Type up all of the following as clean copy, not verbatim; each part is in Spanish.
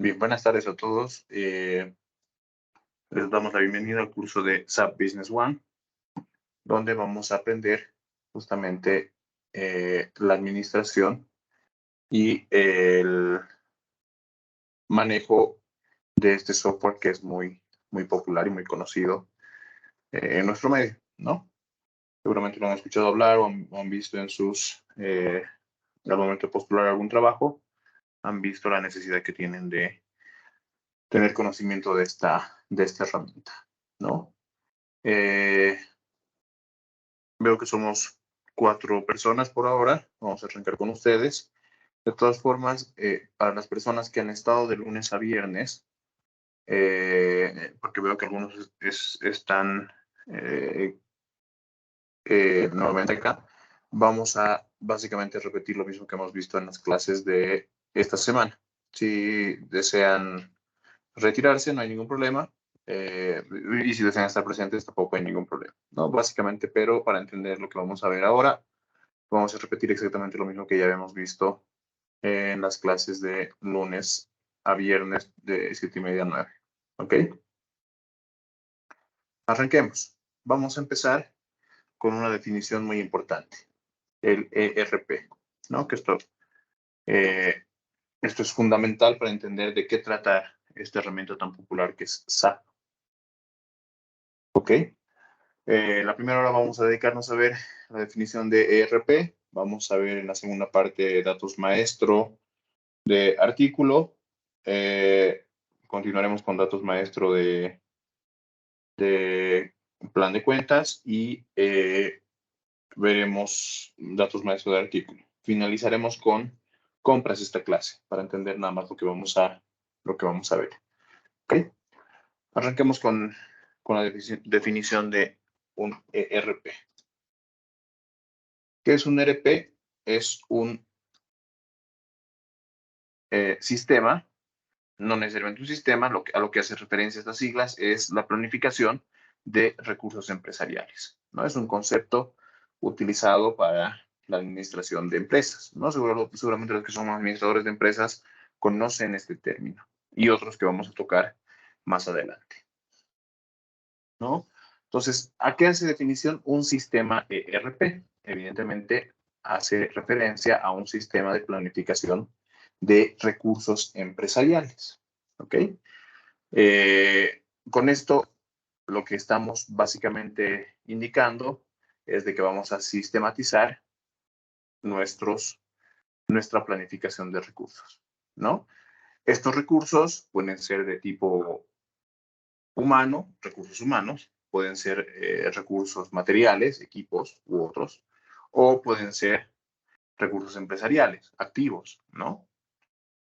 Bien, buenas tardes a todos. Les damos la bienvenida al curso de SAP Business One, donde vamos a aprender justamente la administración y el manejo de este software que es muy popular y muy conocido en nuestro medio, ¿no? Seguramente lo han escuchado hablar o han visto en al momento de postular algún trabajo, han visto la necesidad que tienen de tener conocimiento de esta herramienta, ¿no? Eh, Veo que somos 4 personas por ahora. Vamos a arrancar con ustedes. De todas formas, para las personas que han estado de lunes a viernes, porque veo que algunos están nuevamente acá, vamos a básicamente repetir lo mismo que hemos visto en las clases de esta semana. Si desean retirarse, no hay ningún problema. Y si desean estar presentes, tampoco hay ningún problema, ¿no? Básicamente, pero para entender lo que vamos a ver ahora, vamos a repetir exactamente lo mismo que ya habíamos visto en las clases de lunes a viernes de 7:30 a 9. ¿Ok? Arranquemos. Vamos a empezar con una definición muy importante, el ERP, ¿no? Eh, esto es fundamental para entender de qué trata esta herramienta tan popular que es SAP. ¿Ok? La primera hora vamos a dedicarnos a ver la definición de ERP. Vamos a ver en la segunda parte datos maestro de artículo. Eh, Continuaremos con datos maestro de plan de cuentas y veremos datos maestro de artículo. Finalizaremos con compras esta clase para entender nada más lo que vamos a ver. ¿Okay? Arranquemos con la definición de un ERP. ¿Qué es un ERP? Es un sistema, no necesariamente un sistema, a lo que hace referencia a estas siglas es la planificación de recursos empresariales, ¿no? Es un concepto utilizado para la administración de empresas, ¿no? Seguramente los que somos administradores de empresas conocen este término y otros que vamos a tocar más adelante, ¿no? Entonces, ¿a qué hace definición un sistema ERP? Evidentemente, hace referencia a un sistema de planificación de recursos empresariales, ¿ok? Con esto, lo que estamos básicamente indicando es de que vamos a sistematizar nuestra planificación de recursos, ¿no? Estos recursos pueden ser de tipo humano, recursos humanos, pueden ser recursos materiales, equipos u otros, o pueden ser recursos empresariales, activos, ¿no?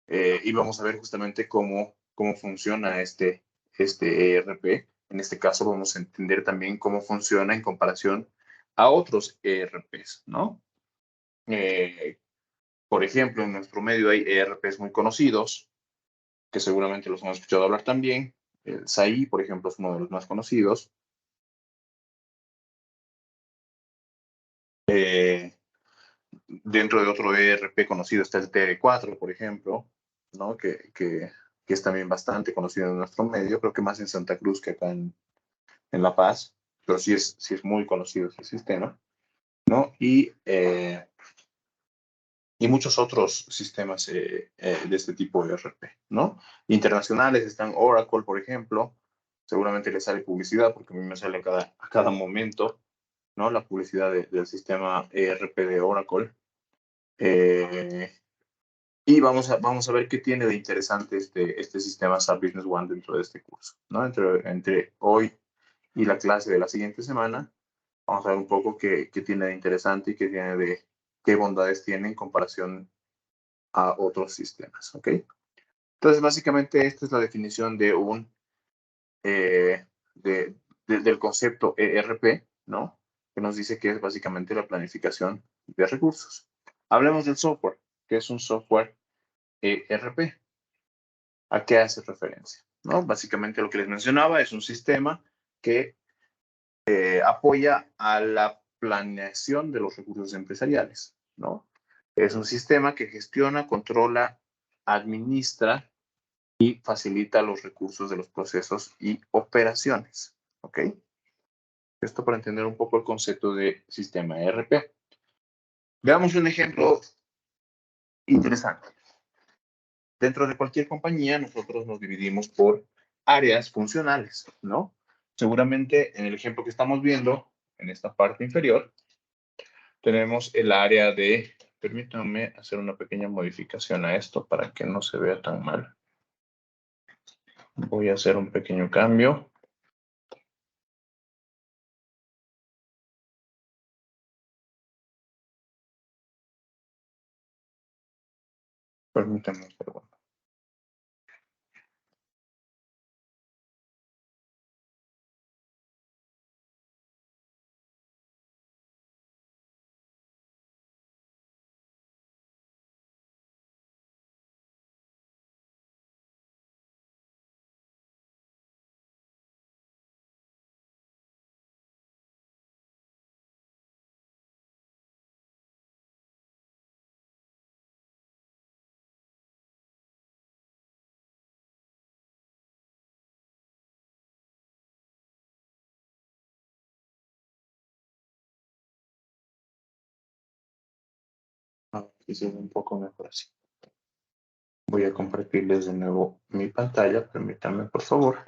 Y vamos a ver justamente cómo funciona este ERP. En este caso vamos a entender también cómo funciona en comparación a otros ERPs, ¿no? Eh, por ejemplo, en nuestro medio hay ERPs muy conocidos, que seguramente los hemos escuchado hablar también. El SAI, por ejemplo, es uno de los más conocidos. Eh, Dentro de otro ERP conocido está el TR4, por ejemplo, ¿no? Que es también bastante conocido en nuestro medio, creo que más en Santa Cruz que acá en La Paz, pero sí es muy conocido ese sistema, ¿no? Y muchos otros sistemas de este tipo de ERP, ¿no? Internacionales están Oracle, por ejemplo, seguramente les sale publicidad porque a mí me sale a cada momento, ¿no? La publicidad del sistema ERP de Oracle. Eh, y vamos a ver qué tiene de interesante este sistema SAP Business One dentro de este curso, ¿no? Entre hoy y la clase de la siguiente semana, vamos a ver un poco qué tiene de interesante y qué bondades tiene en comparación a otros sistemas, ¿ok? Entonces, básicamente, esta es la definición eh, de, del concepto ERP, ¿no? Que nos dice que es básicamente la planificación de recursos. Hablemos del software, que es un software ERP. ¿A qué hace referencia? ¿No? Básicamente lo que les mencionaba es un sistema que apoya a la planeación de los recursos empresariales, ¿no? Es un sistema que gestiona, controla, administra y facilita los recursos de los procesos y operaciones. ¿Ok? Esto para entender un poco el concepto de sistema ERP. Veamos un ejemplo interesante. Dentro de cualquier compañía, nosotros nos dividimos por áreas funcionales, ¿no? Seguramente en el ejemplo que estamos viendo, en esta parte inferior, tenemos el área de, permítanme hacer una pequeña modificación a esto para que no se vea tan mal. Voy a hacer un pequeño cambio. Permítanme un segundo. Aquí se ve un poco mejor así. Voy a compartirles de nuevo mi pantalla. Permítanme, por favor.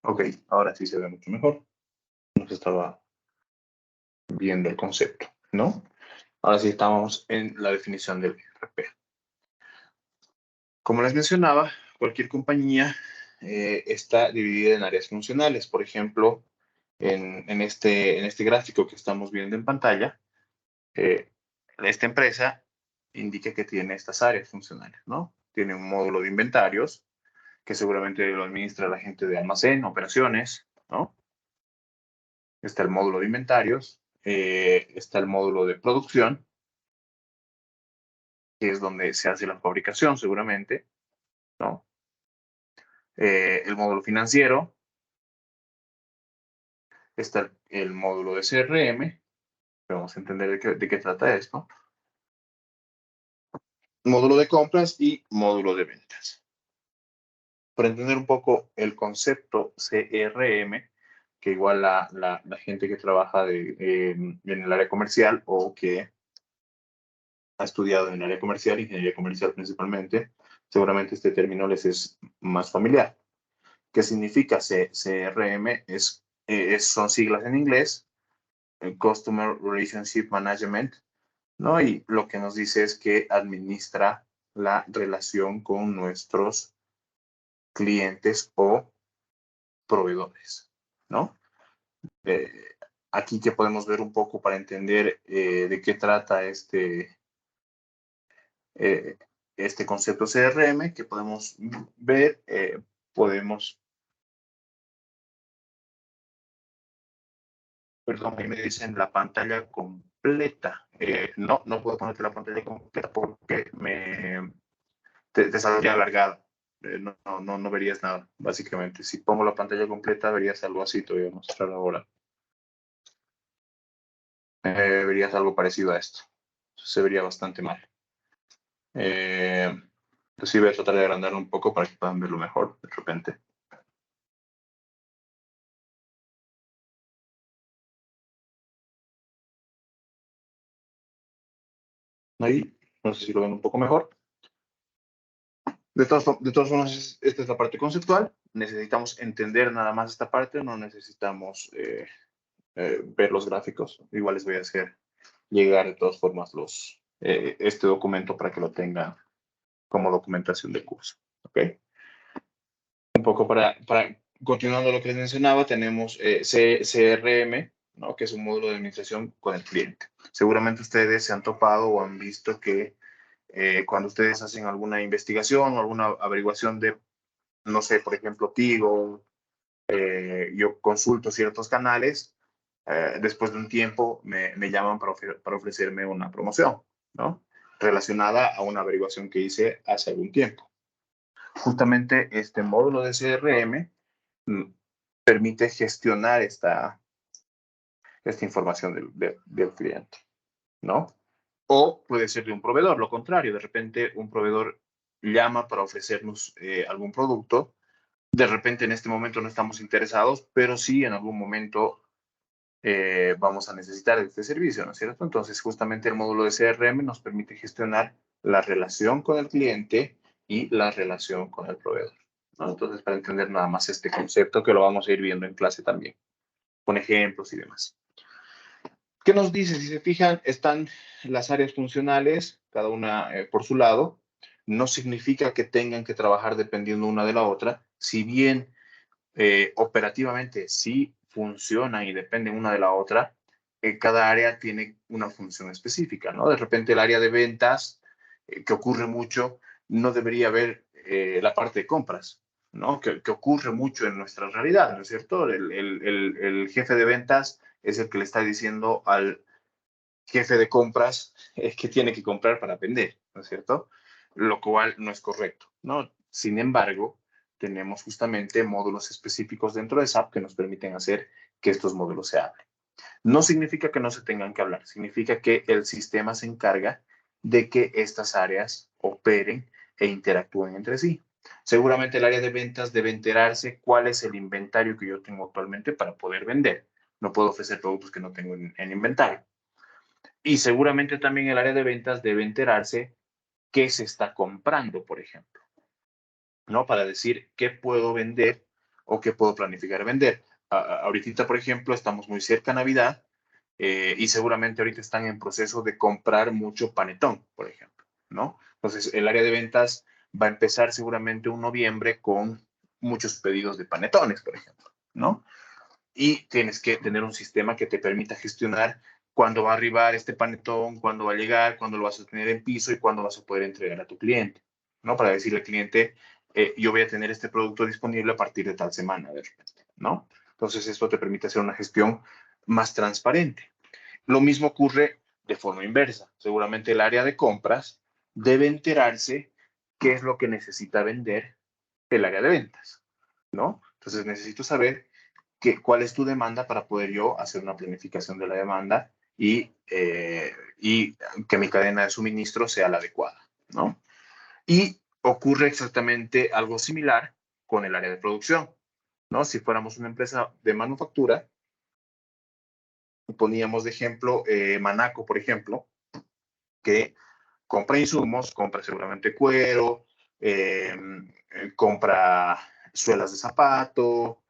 Ok, ahora sí se ve mucho mejor. Nos estaba viendo el concepto, ¿no? Ahora sí estamos en la definición del ERP. Como les mencionaba, cualquier compañía está dividida en áreas funcionales. Por ejemplo, en este gráfico que estamos viendo en pantalla, esta empresa indica que tiene estas áreas funcionales, ¿no? Tiene un módulo de inventarios, que seguramente lo administra la gente de almacén, operaciones, ¿no? Está el módulo de inventarios, está el módulo de producción, que es donde se hace la fabricación seguramente, ¿no? El módulo financiero, está el módulo de CRM, vamos a entender de qué trata esto, módulo de compras y módulo de ventas. Para entender un poco el concepto CRM, que igual la gente que trabaja en el área comercial o que ha estudiado en el área comercial, ingeniería comercial principalmente, seguramente este término les es más familiar. ¿Qué significa CRM? Son siglas en inglés, Customer Relationship Management, ¿no? Y lo que nos dice es que administra la relación con nuestros clientes o proveedores, ¿no? Eh, aquí que podemos ver un poco para entender de qué trata eh, este concepto CRM, que podemos ver, podemos, perdón, ahí me dicen la pantalla completa. No puedo ponerte la pantalla completa porque te saldría alargada. No verías nada, básicamente. Si pongo la pantalla completa, verías algo así, te voy a mostrar ahora. verías algo parecido a esto. Se vería bastante mal. Entonces voy a tratar de agrandarlo un poco para que puedan verlo mejor de repente. Ahí, no sé si lo ven un poco mejor. De todas formas, esta es la parte conceptual. Necesitamos entender nada más esta parte, no necesitamos ver los gráficos. Igual les voy a hacer llegar de todas formas este documento para que lo tengan como documentación de curso. ¿Ok? Un poco para continuando lo que les mencionaba, tenemos CRM, ¿no? Que es un módulo de administración con el cliente. Seguramente ustedes se han topado o han visto que cuando ustedes hacen alguna investigación o alguna averiguación de, no sé, por ejemplo, Tigo, yo consulto ciertos canales, después de un tiempo me llaman para ofrecerme una promoción, ¿no? Relacionada a una averiguación que hice hace algún tiempo. Justamente este módulo de CRM permite gestionar esta información del cliente, ¿no? O puede ser de un proveedor, lo contrario, de repente un proveedor llama para ofrecernos algún producto, de repente en este momento no estamos interesados, pero sí en algún momento vamos a necesitar este servicio, ¿no es cierto? Entonces, justamente el módulo de CRM nos permite gestionar la relación con el cliente y la relación con el proveedor, ¿no? Entonces, para entender nada más este concepto que lo vamos a ir viendo en clase también, con ejemplos y demás. ¿Qué nos dice? Si se fijan, están las áreas funcionales, cada una por su lado. No significa que tengan que trabajar dependiendo una de la otra, si bien operativamente sí funcionan y dependen una de la otra, cada área tiene una función específica, ¿no? De repente el área de ventas, que ocurre mucho, no debería haber la parte de compras, ¿no? Que ocurre mucho en nuestra realidad, ¿no es cierto? El jefe de ventas es el que le está diciendo al jefe de compras que tiene que comprar para vender, ¿no es cierto? Lo cual no es correcto, ¿no? Sin embargo, tenemos justamente módulos específicos dentro de SAP que nos permiten hacer que estos módulos se hablen. No significa que no se tengan que hablar, significa que el sistema se encarga de que estas áreas operen e interactúen entre sí. Seguramente el área de ventas debe enterarse cuál es el inventario que yo tengo actualmente para poder vender. No puedo ofrecer productos que no tengo en inventario. Y seguramente también el área de ventas debe enterarse qué se está comprando, por ejemplo, ¿no? Para decir qué puedo vender o qué puedo planificar vender. Ahorita, por ejemplo, estamos muy cerca de Navidad y seguramente ahorita están en proceso de comprar mucho panetón, por ejemplo, ¿no? Entonces, el área de ventas va a empezar seguramente un noviembre con muchos pedidos de panetones, por ejemplo, ¿no? Y tienes que tener un sistema que te permita gestionar cuándo va a arribar este panetón, cuándo va a llegar, cuándo lo vas a tener en piso y cuándo vas a poder entregar a tu cliente, ¿no? Para decirle al cliente, yo voy a tener este producto disponible a partir de tal semana, de repente, ¿no? Entonces, esto te permite hacer una gestión más transparente. Lo mismo ocurre de forma inversa. Seguramente el área de compras debe enterarse qué es lo que necesita vender el área de ventas, ¿no? Entonces, necesito saber cuál es tu demanda para poder yo hacer una planificación de la demanda y que mi cadena de suministro sea la adecuada, ¿no? Y ocurre exactamente algo similar con el área de producción, ¿no? Si fuéramos una empresa de manufactura, poníamos de ejemplo Manaco, por ejemplo, que compra insumos, compra seguramente cuero, compra suelas de zapato,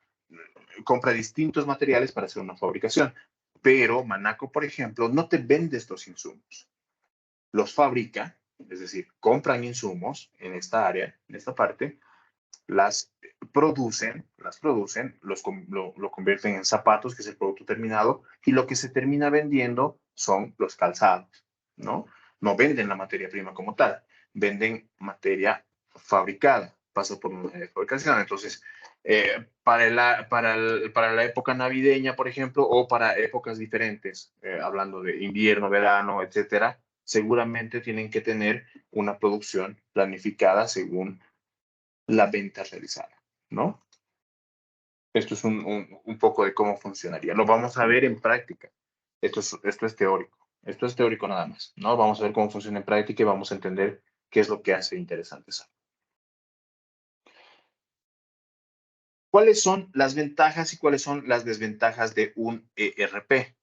compra distintos materiales para hacer una fabricación. Pero Manaco, por ejemplo, no te vende estos insumos. Los fabrica, es decir, compran insumos en esta área, en esta parte, las producen, lo convierten en zapatos, que es el producto terminado, y lo que se termina vendiendo son los calzados, ¿no? No venden la materia prima como tal, venden materia fabricada, pasa por una fabricación. Entonces, para la época navideña, por ejemplo, o para épocas diferentes, hablando de invierno, verano, etcétera, seguramente tienen que tener una producción planificada según la venta realizada, ¿no? Esto es un poco de cómo funcionaría. Lo vamos a ver en práctica. Esto es teórico. Esto es teórico nada más, ¿no? Vamos a ver cómo funciona en práctica y vamos a entender qué es lo que hace interesante eso. ¿Cuáles son las ventajas y cuáles son las desventajas de un ERP?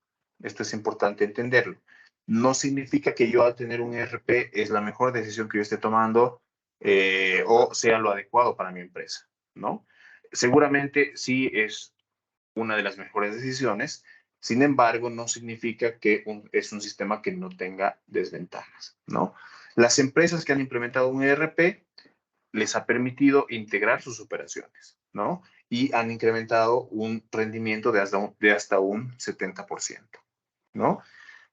Esto es importante entenderlo. No significa que yo al tener un ERP es la mejor decisión que yo esté tomando o sea lo adecuado para mi empresa, ¿no? Seguramente sí es una de las mejores decisiones. Sin embargo, no significa que es un sistema que no tenga desventajas, ¿no? Las empresas que han implementado un ERP les ha permitido integrar sus operaciones, ¿no? Y han incrementado un rendimiento de hasta un 70%, ¿no?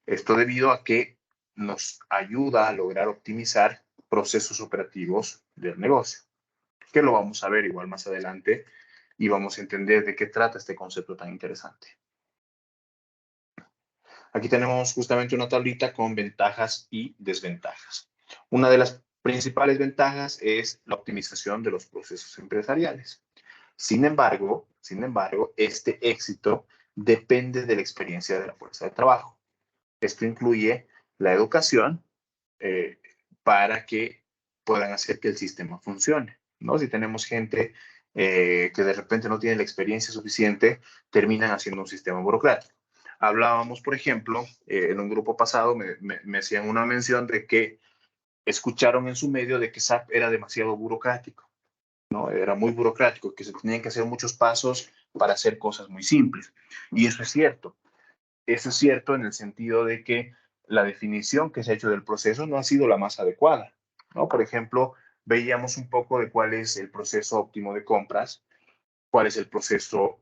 Esto debido a que nos ayuda a lograr optimizar procesos operativos del negocio, que lo vamos a ver igual más adelante y vamos a entender de qué trata este concepto tan interesante. Aquí tenemos justamente una tablita con ventajas y desventajas. Una de las principales ventajas es la optimización de los procesos empresariales. Sin embargo, este éxito depende de la experiencia de la fuerza de trabajo. Esto incluye la educación eh, para que puedan hacer que el sistema funcione, ¿no? Si tenemos gente que de repente no tiene la experiencia suficiente, terminan haciendo un sistema burocrático. Hablábamos, por ejemplo, en un grupo pasado me hacían una mención de que escucharon en su medio de que SAP era demasiado burocrático, ¿no? Era muy burocrático, que se tenían que hacer muchos pasos para hacer cosas muy simples. Y eso es cierto. Eso es cierto en el sentido de que la definición que se ha hecho del proceso no ha sido la más adecuada, ¿no? Por ejemplo, veíamos un poco de cuál es el proceso óptimo de compras, cuál es el proceso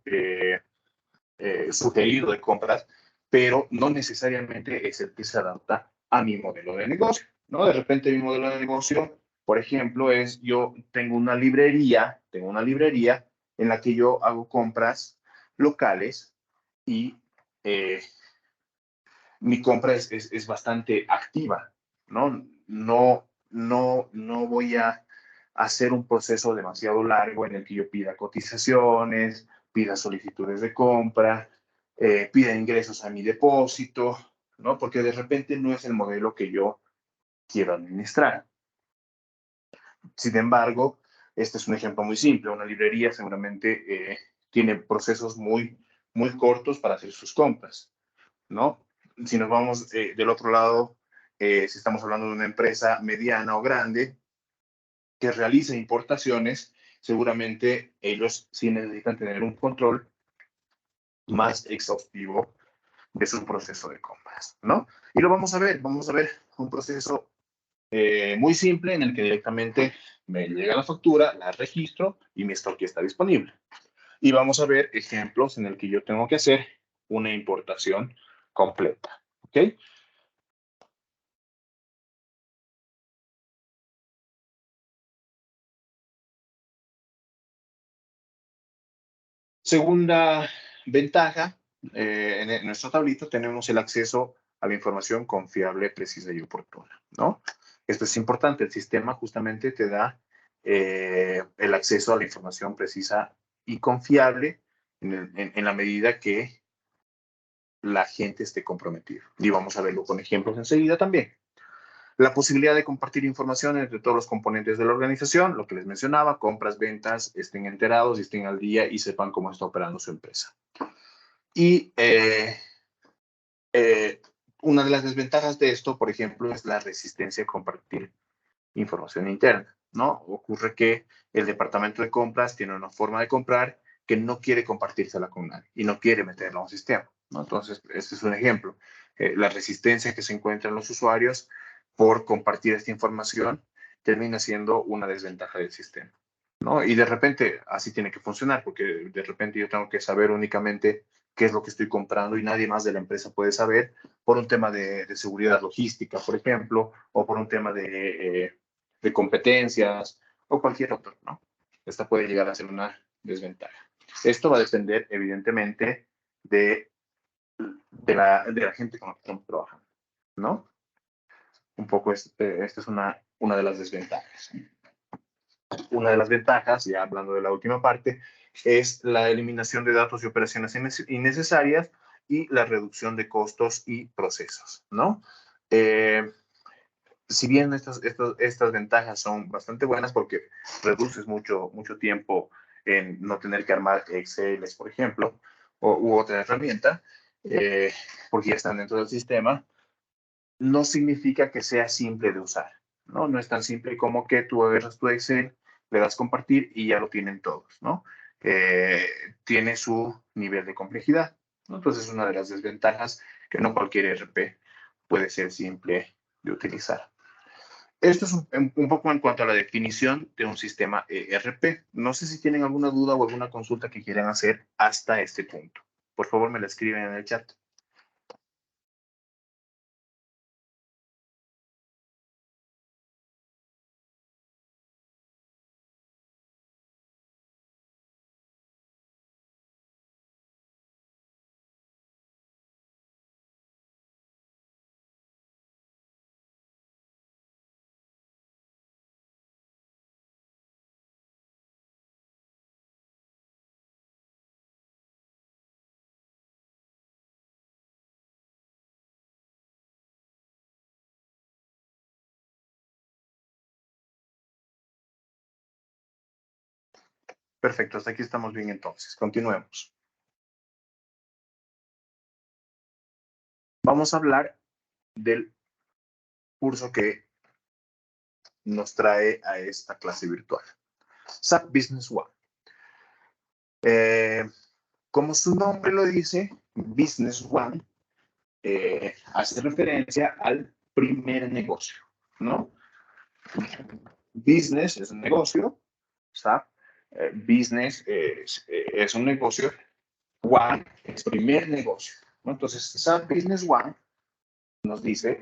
sugerido de compras, pero no necesariamente es el que se adapta a mi modelo de negocio, ¿no? De repente mi modelo de negocio, por ejemplo, es yo tengo una librería en la que yo hago compras locales y mi compra es bastante activa, ¿no? No voy a hacer un proceso demasiado largo en el que yo pida cotizaciones, pida solicitudes de compra, pida ingresos a mi depósito, ¿no? Porque de repente no es el modelo que yo quiero administrar. Sin embargo, este es un ejemplo muy simple. Una librería seguramente tiene procesos muy cortos para hacer sus compras, ¿no? Si nos vamos del otro lado, si estamos hablando de una empresa mediana o grande que realiza importaciones, seguramente ellos sí necesitan tener un control más exhaustivo de su proceso de compras, ¿no? Y lo vamos a ver un proceso muy simple en el que directamente me llega la factura, la registro y mi stock ya está disponible. Y vamos a ver ejemplos en el que yo tengo que hacer una importación completa, ¿ok? Segunda ventaja, en nuestro tablito tenemos el acceso a la información confiable, precisa y oportuna, ¿no? Esto es importante, el sistema justamente te da el acceso a la información precisa y confiable en la medida que la gente esté comprometida. Y vamos a verlo con ejemplos enseguida también. La posibilidad de compartir información entre todos los componentes de la organización, lo que les mencionaba, compras, ventas, estén enterados y estén al día y sepan cómo está operando su empresa. Y eh, una de las desventajas de esto, por ejemplo, es la resistencia a compartir información interna, ¿no? Ocurre que el departamento de compras tiene una forma de comprar que no quiere compartírsela con nadie y no quiere meterla a un sistema, ¿no? Entonces, este es un ejemplo. La resistencia que se encuentra en los usuarios por compartir esta información termina siendo una desventaja del sistema, ¿no? Y de repente así tiene que funcionar, porque de repente yo tengo que saber únicamente qué es lo que estoy comprando y nadie más de la empresa puede saber por un tema de seguridad logística, por ejemplo, o por un tema de competencias o cualquier otro, ¿no? Esta puede llegar a ser una desventaja. Esto va a depender, evidentemente, de la gente con la que estamos trabajando, ¿no? Un poco esta es una de las desventajas. Una de las ventajas, ya hablando de la última parte, es la eliminación de datos y operaciones innecesarias y la reducción de costos y procesos, ¿no? Si bien estas ventajas son bastante buenas porque reduces mucho tiempo en no tener que armar Excel, por ejemplo, u otra herramienta, porque ya están dentro del sistema, no significa que sea simple de usar, ¿no? No es tan simple como que tú agarras tu Excel, le das compartir y ya lo tienen todos, ¿no? Tiene su nivel de complejidad, ¿no? Entonces es una de las desventajas que no cualquier ERP puede ser simple de utilizar. Esto es un poco en cuanto a la definición de un sistema ERP. No sé si tienen alguna duda o alguna consulta que quieran hacer hasta este punto. Por favor, me la escriben en el chat. Perfecto, hasta aquí estamos bien entonces. Continuemos. Vamos a hablar del curso que nos trae a esta clase virtual. SAP Business One. Como su nombre lo dice, Business One hace referencia al primer negocio, ¿no? Business es un negocio, SAP. Business es un negocio, One es primer negocio, ¿no? Entonces, SAP Business One nos dice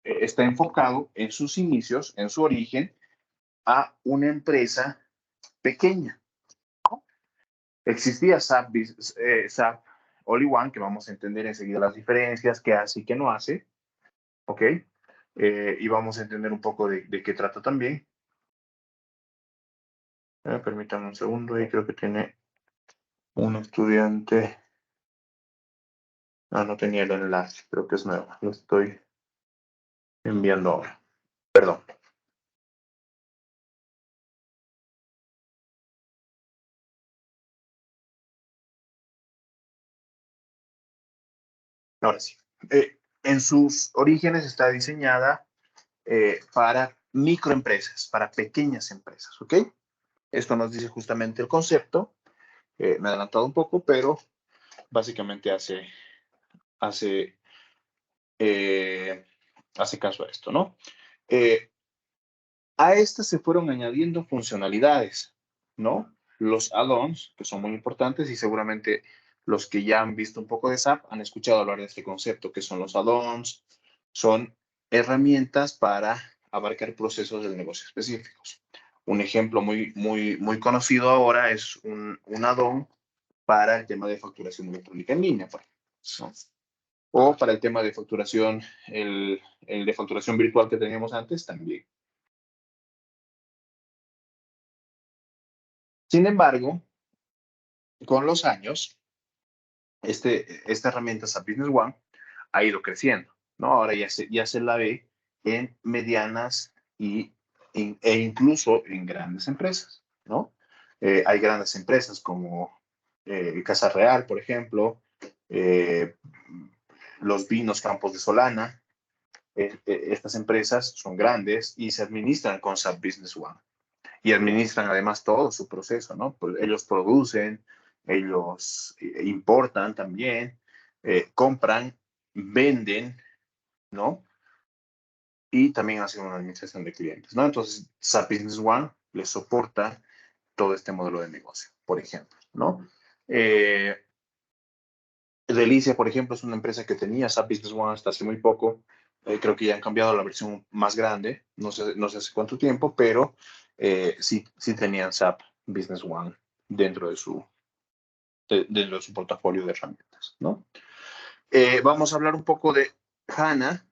está enfocado en sus inicios, en su origen, a una empresa pequeña. Existía SAP All in One, que vamos a entender enseguida las diferencias, qué hace y qué no hace, ¿ok? Y vamos a entender un poco de qué trata también. Permítanme un segundo, y creo que tiene un estudiante. Ah, no tenía el enlace, creo que es nuevo. Lo estoy enviando ahora. Perdón. Ahora sí. En sus orígenes está diseñada para microempresas, para pequeñas empresas, ¿ok? Esto nos dice justamente el concepto. Me he adelantado un poco, pero básicamente hace, hace caso a esto, ¿no? A estas se fueron añadiendo funcionalidades, ¿no? Los add-ons, que son muy importantes y seguramente los que ya han visto un poco de SAP han escuchado hablar de este concepto, que son los add-ons, son herramientas para abarcar procesos del negocio específicos. Un ejemplo muy conocido ahora es un add-on para el tema de facturación electrónica en línea, por ejemplo, ¿no? O para el tema de facturación, el de facturación virtual que teníamos antes también. Sin embargo, con los años, esta herramienta SAP Business One ha ido creciendo, ¿no? Ahora ya se la ve en medianas e incluso en grandes empresas, ¿no? Hay grandes empresas como Casa Real, por ejemplo, eh, los vinos Campos de Solana. Estas empresas son grandes y se administran con SAP Business One. Y administran además todo su proceso, ¿no? Pues ellos producen, ellos importan también, compran, venden, ¿no? Y también hacen una administración de clientes, ¿no? Entonces, SAP Business One les soporta todo este modelo de negocio, por ejemplo, ¿no? Delicia, por ejemplo, es una empresa que tenía SAP Business One hasta hace muy poco. Creo que ya han cambiado a la versión más grande, no sé hace cuánto tiempo, pero sí tenían SAP Business One dentro dentro de su portafolio de herramientas, ¿no? Vamos a hablar un poco de HANA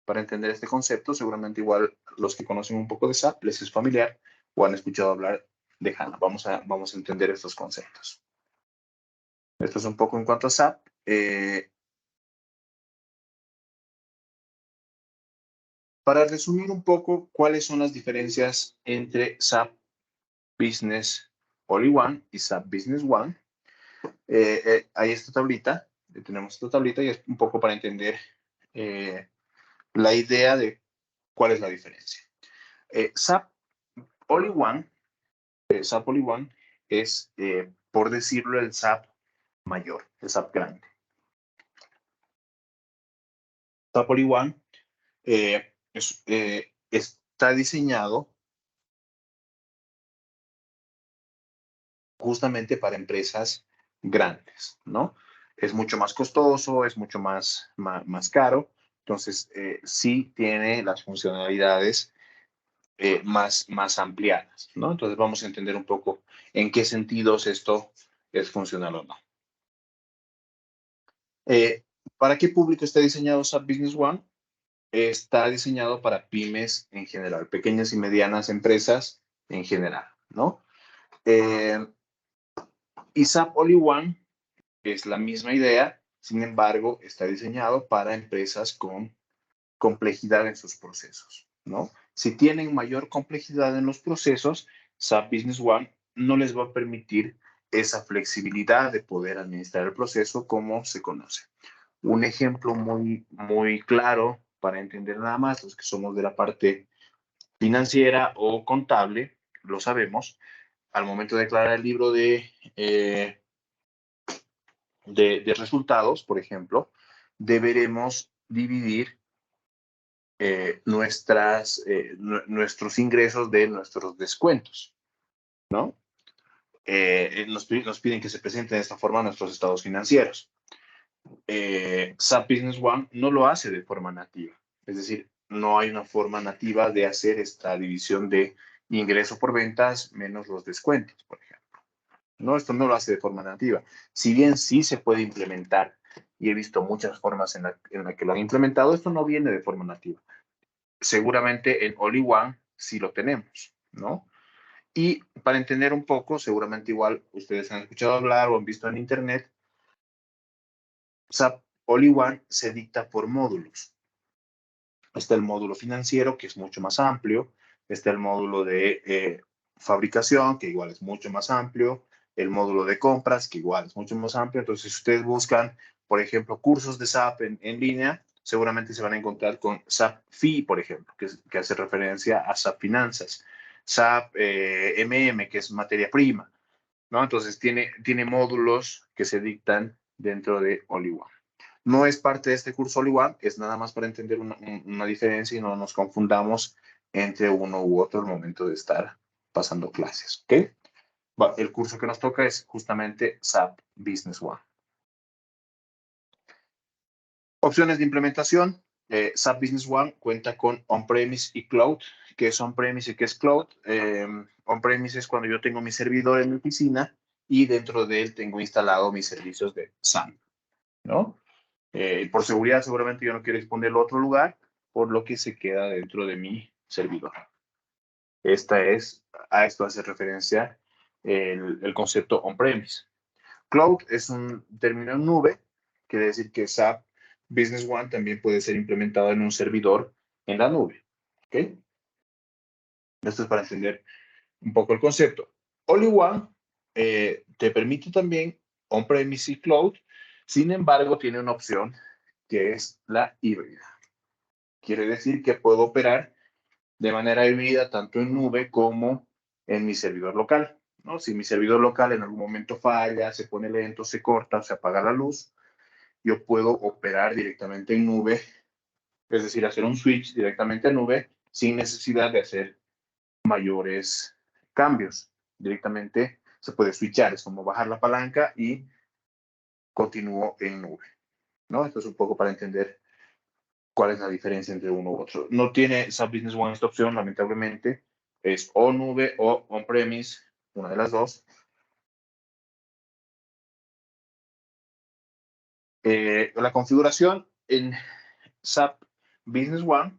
para entender este concepto. Seguramente igual los que conocen un poco de SAP les es familiar o han escuchado hablar de HANA. Vamos a entender estos conceptos. Esto es un poco en cuanto a SAP. Para resumir un poco, ¿cuáles son las diferencias entre SAP Business All-in-One y SAP Business One? Hay esta tablita, tenemos esta tablita y es un poco para entender la idea de cuál es la diferencia. SAP All-in-One, SAP All-in-One es, por decirlo, el SAP mayor, el SAP grande. SAP All-in-One está diseñado justamente para empresas grandes, ¿no? Es mucho más costoso, es mucho más caro, entonces sí tiene las funcionalidades más ampliadas, ¿no? Entonces vamos a entender un poco en qué sentidos esto es funcional o no. ¿Para qué público está diseñado SAP Business One? Está diseñado para pymes en general, pequeñas y medianas empresas en general, ¿no? Y SAP All-in-One es la misma idea, sin embargo, está diseñado para empresas con complejidad en sus procesos, ¿no? Si tienen mayor complejidad en los procesos, SAP Business One no les va a permitir esa flexibilidad de poder administrar el proceso como se conoce. Un ejemplo muy claro para entender nada más, los que somos de la parte financiera o contable, lo sabemos, al momento de declarar el libro de resultados, por ejemplo, deberemos dividir nuestros ingresos de nuestros descuentos, ¿no? Nos piden que se presenten de esta forma nuestros estados financieros. SAP Business One no lo hace de forma nativa, es decir, no hay una forma nativa de hacer esta división de ingreso por ventas menos los descuentos, por ejemplo. No, esto no lo hace de forma nativa. Si bien sí se puede implementar, y he visto muchas formas en la que lo han implementado, esto no viene de forma nativa. Seguramente en All-in-One sí lo tenemos, ¿no? Y para entender un poco, seguramente igual ustedes han escuchado hablar o han visto en internet, SAP All-in-One se dicta por módulos. Está el módulo financiero, que es mucho más amplio. Está el módulo de fabricación, que igual es mucho más amplio. El módulo de compras, que igual es mucho más amplio. Entonces, si ustedes buscan, por ejemplo, cursos de SAP en línea, seguramente se van a encontrar con SAP FI, por ejemplo, que hace referencia a SAP Finanzas. SAP MM, que es materia prima, ¿no? Entonces, tiene módulos que se dictan dentro de All-in-One. No es parte de este curso All-in-One, es nada más para entender una diferencia y no nos confundamos entre uno u otro al momento de estar pasando clases, ¿ok? El curso que nos toca es justamente SAP Business One. Opciones de implementación. SAP Business One cuenta con On-Premise y Cloud. ¿Qué es On-Premise y qué es Cloud? On-Premise es cuando yo tengo mi servidor en mi oficina y dentro de él tengo instalado mis servicios de SAP, ¿no? Por seguridad, seguramente yo no quiero exponerlo a otro lugar, por lo que se queda dentro de mi servidor. A esto hace referencia el concepto on-premise. Cloud es un término en nube, quiere decir que SAP Business One también puede ser implementado en un servidor en la nube. ¿Ok? Esto es para entender un poco el concepto. All-in-One te permite también on-premise y cloud, sin embargo, tiene una opción que es la híbrida. Quiere decir que puedo operar de manera híbrida tanto en nube como en mi servidor local, ¿no? Si mi servidor local en algún momento falla, se pone lento, se corta, se apaga la luz, yo puedo operar directamente en nube, es decir, hacer un switch directamente a nube sin necesidad de hacer mayores cambios. Directamente se puede switchar, es como bajar la palanca y continúo en nube, ¿no? Esto es un poco para entender cuál es la diferencia entre uno u otro. No tiene SAP Business One esta opción, lamentablemente. Es o nube o on-premise, una de las dos. La configuración en SAP Business One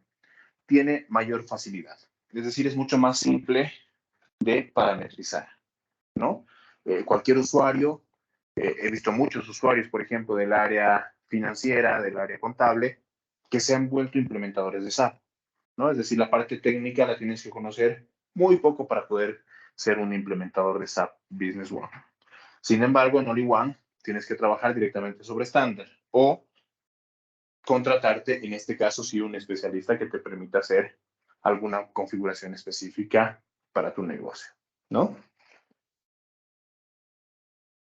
tiene mayor facilidad. Es decir, es mucho más simple de parametrizar, ¿no? Cualquier usuario He visto muchos usuarios, por ejemplo, del área financiera, del área contable, que se han vuelto implementadores de SAP, ¿no? Es decir, la parte técnica la tienes que conocer muy poco para poder ser un implementador de SAP Business One. Sin embargo, en All One tienes que trabajar directamente sobre estándar o contratarte, en este caso, sí, un especialista que te permita hacer alguna configuración específica para tu negocio, ¿no?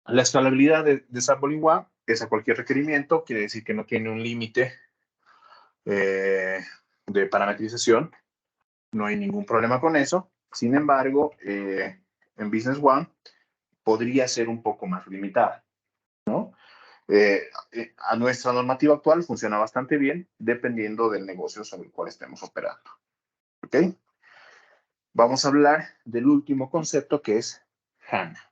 La escalabilidad de SAP All One es a cualquier requerimiento, quiere decir que no tiene un límite de parametrización, no hay ningún problema con eso. Sin embargo, en Business One podría ser un poco más limitada, ¿no? A nuestra normativa actual funciona bastante bien dependiendo del negocio sobre el cual estemos operando. ¿Ok? Vamos a hablar del último concepto que es HANA.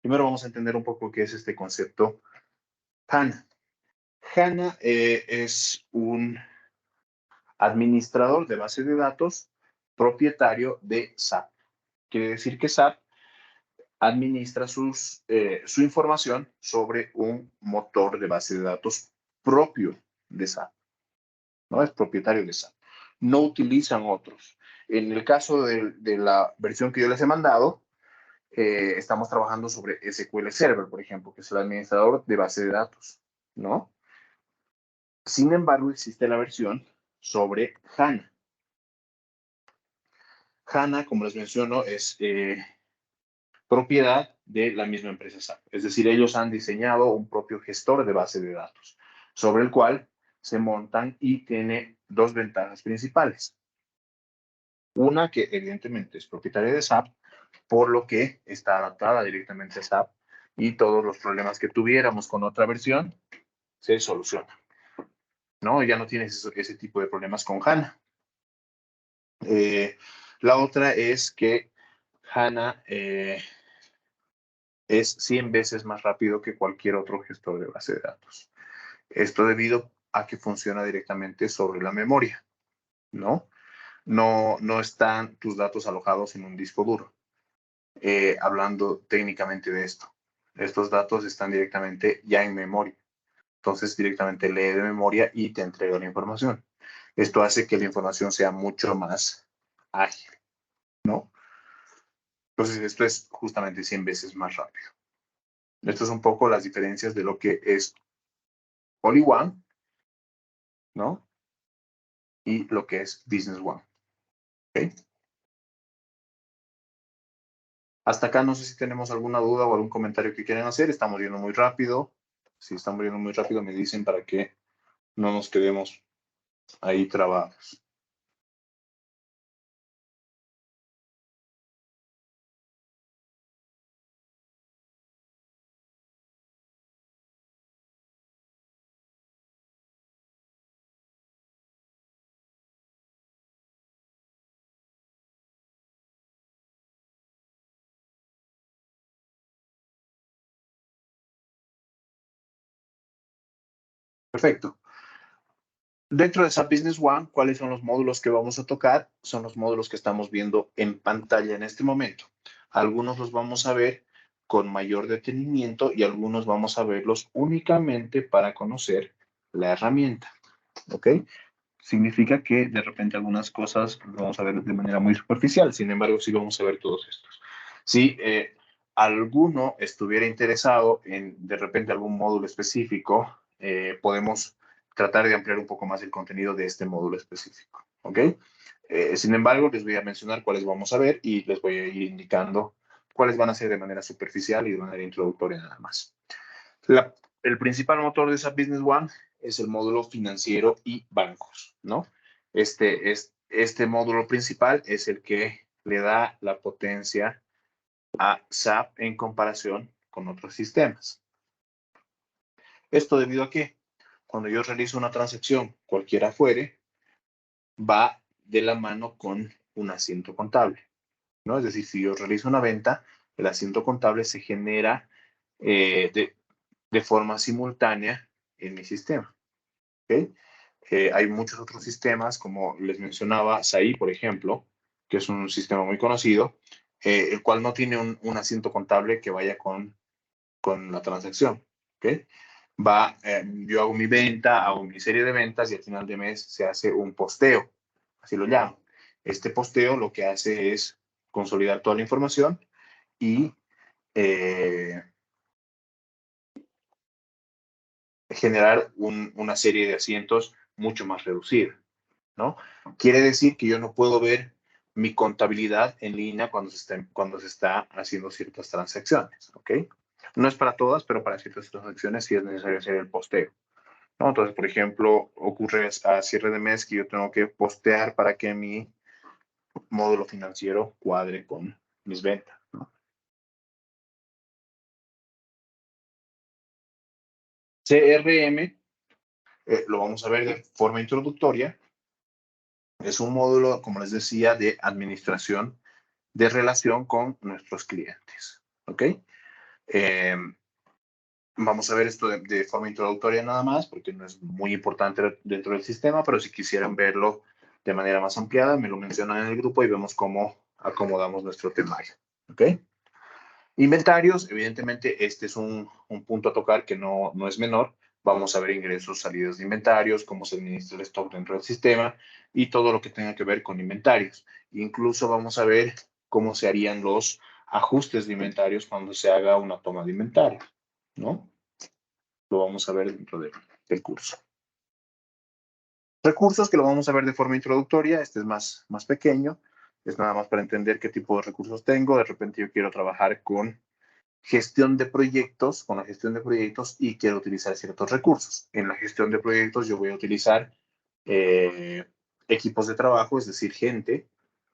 Primero vamos a entender un poco qué es este concepto HANA. HANA es un administrador de base de datos propietario de SAP. Quiere decir que SAP administra su información sobre un motor de base de datos propio de SAP. ¿No? Es propietario de SAP. No utilizan otros. En el caso de la versión que yo les he mandado, estamos trabajando sobre SQL Server, por ejemplo, que es el administrador de base de datos, ¿no? Sin embargo, existe la versión sobre HANA. HANA, como les menciono, es propiedad de la misma empresa SAP. Es decir, ellos han diseñado un propio gestor de base de datos, sobre el cual se montan y tiene dos ventajas principales. Una que evidentemente es propietaria de SAP, por lo que está adaptada directamente a SAP y todos los problemas que tuviéramos con otra versión se solucionan, ¿no? Ya no tienes ese tipo de problemas con HANA. La otra es que HANA es 100 veces más rápido que cualquier otro gestor de base de datos. Esto debido a que funciona directamente sobre la memoria, ¿no? No están tus datos alojados en un disco duro. Hablando técnicamente de esto, estos datos están directamente ya en memoria. Entonces directamente lee de memoria y te entrega la información. Esto hace que la información sea mucho más ágil, ¿no? Entonces esto es justamente 100 veces más rápido. Esto es un poco las diferencias de lo que es All in One, ¿no? Y lo que es Business One. ¿Okay? Hasta acá no sé si tenemos alguna duda o algún comentario que quieran hacer. Estamos yendo muy rápido. Si estamos yendo muy rápido, me dicen para que no nos quedemos ahí trabados. Perfecto. Dentro de SAP Business One, ¿cuáles son los módulos que vamos a tocar? Son los módulos que estamos viendo en pantalla en este momento. Algunos los vamos a ver con mayor detenimiento y algunos vamos a verlos únicamente para conocer la herramienta. ¿Ok? Significa que de repente algunas cosas las vamos a ver de manera muy superficial, sin embargo, sí vamos a ver todos estos. Si alguno estuviera interesado en de repente algún módulo específico, podemos tratar de ampliar un poco más el contenido de este módulo específico. ¿Ok? Sin embargo, les voy a mencionar cuáles vamos a ver y les voy a ir indicando cuáles van a ser de manera superficial y de manera introductoria nada más. El principal motor de SAP Business One es el módulo financiero y bancos, ¿no? Este módulo principal es el que le da la potencia a SAP en comparación con otros sistemas. Esto debido a que cuando yo realizo una transacción, cualquiera fuere, va de la mano con un asiento contable, ¿no? Es decir, si yo realizo una venta, el asiento contable se genera de forma simultánea en mi sistema. ¿Okay? Hay muchos otros sistemas, como les mencionaba, SAI, por ejemplo, que es un sistema muy conocido, el cual no tiene un asiento contable que vaya con con la transacción. ¿Ok? Yo hago mi venta, hago mi serie de ventas y al final de mes se hace un posteo, así lo llamo. Este posteo lo que hace es consolidar toda la información y generar una serie de asientos mucho más reducida, ¿no? Quiere decir que yo no puedo ver mi contabilidad en línea cuando se está haciendo ciertas transacciones, ¿ok? No es para todas, pero para ciertas transacciones sí es necesario hacer el posteo, ¿no? Entonces, por ejemplo, ocurre a cierre de mes que yo tengo que postear para que mi módulo financiero cuadre con mis ventas, ¿no? CRM, lo vamos a ver de forma introductoria, es un módulo, como les decía, de administración de relación con nuestros clientes, ¿ok? Eh, Vamos a ver esto de forma introductoria nada más, porque no es muy importante dentro del sistema, pero si quisieran verlo de manera más ampliada, me lo mencionan en el grupo y vemos cómo acomodamos nuestro temario, ¿ok? Inventarios, evidentemente, este es un punto a tocar que no es menor. Vamos a ver ingresos, salidas de inventarios, cómo se administra el stock dentro del sistema y todo lo que tenga que ver con inventarios. Incluso vamos a ver cómo se harían los ajustes de inventarios cuando se haga una toma de inventario, ¿no? Lo vamos a ver dentro del curso. Recursos que lo vamos a ver de forma introductoria, este es más pequeño, es nada más para entender qué tipo de recursos tengo. De repente yo quiero trabajar con gestión de proyectos, con la gestión de proyectos y quiero utilizar ciertos recursos. En la gestión de proyectos yo voy a utilizar equipos de trabajo, es decir, gente,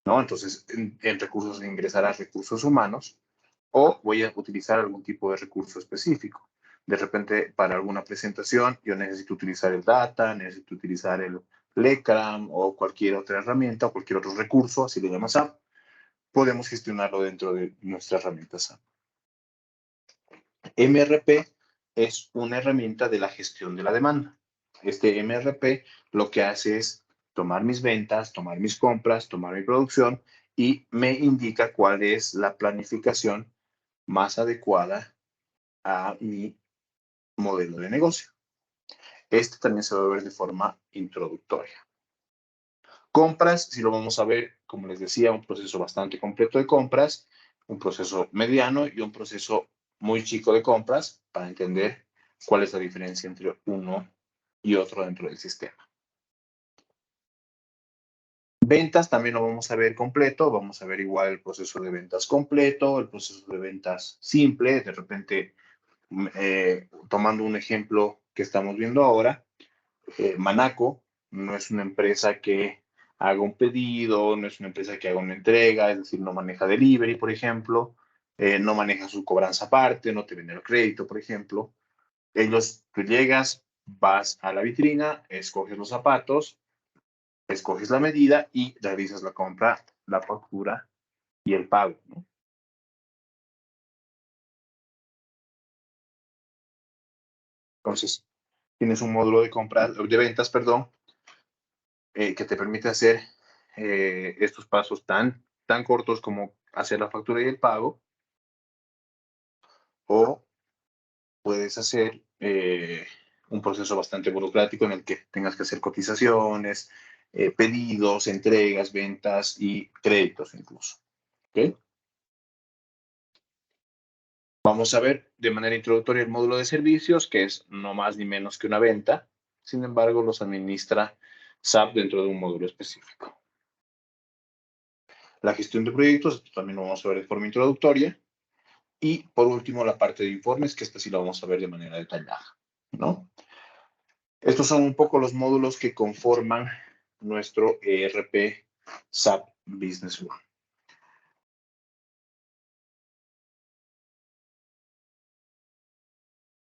¿no? Entonces, en recursos ingresará recursos humanos o voy a utilizar algún tipo de recurso específico. De repente, para alguna presentación, yo necesito utilizar el data, necesito utilizar el LECRAM o cualquier otra herramienta o cualquier otro recurso, así lo llamas SAP, podemos gestionarlo dentro de nuestra herramienta SAP. MRP es una herramienta de la gestión de la demanda. Este MRP lo que hace es tomar mis ventas, tomar mis compras, tomar mi producción y me indica cuál es la planificación más adecuada a mi modelo de negocio. Este también se va a ver de forma introductoria. Compras, si lo vamos a ver, como les decía, un proceso bastante completo de compras, un proceso mediano y un proceso muy chico de compras para entender cuál es la diferencia entre uno y otro dentro del sistema. Ventas también lo vamos a ver completo, vamos a ver igual el proceso de ventas completo, el proceso de ventas simple, de repente, tomando un ejemplo que estamos viendo ahora, Manaco no es una empresa que haga un pedido, no es una empresa que haga una entrega, es decir, no maneja delivery, por ejemplo, no maneja su cobranza aparte, no te vende el crédito, por ejemplo. Tú llegas, vas a la vitrina, escoges los zapatos, escoges la medida y realizas la compra, la factura y el pago, ¿no? Entonces, tienes un módulo de compras, de ventas, perdón, que te permite hacer estos pasos tan cortos como hacer la factura y el pago, o puedes hacer un proceso bastante burocrático en el que tengas que hacer cotizaciones, pedidos, entregas, ventas y créditos incluso. ¿Okay? Vamos a ver de manera introductoria el módulo de servicios, que es no más ni menos que una venta. Sin embargo, los administra SAP dentro de un módulo específico. La gestión de proyectos, esto también lo vamos a ver de forma introductoria. Y por último, la parte de informes, que esta sí la vamos a ver de manera detallada, ¿no? Estos son un poco los módulos que conforman nuestro ERP SAP Business One.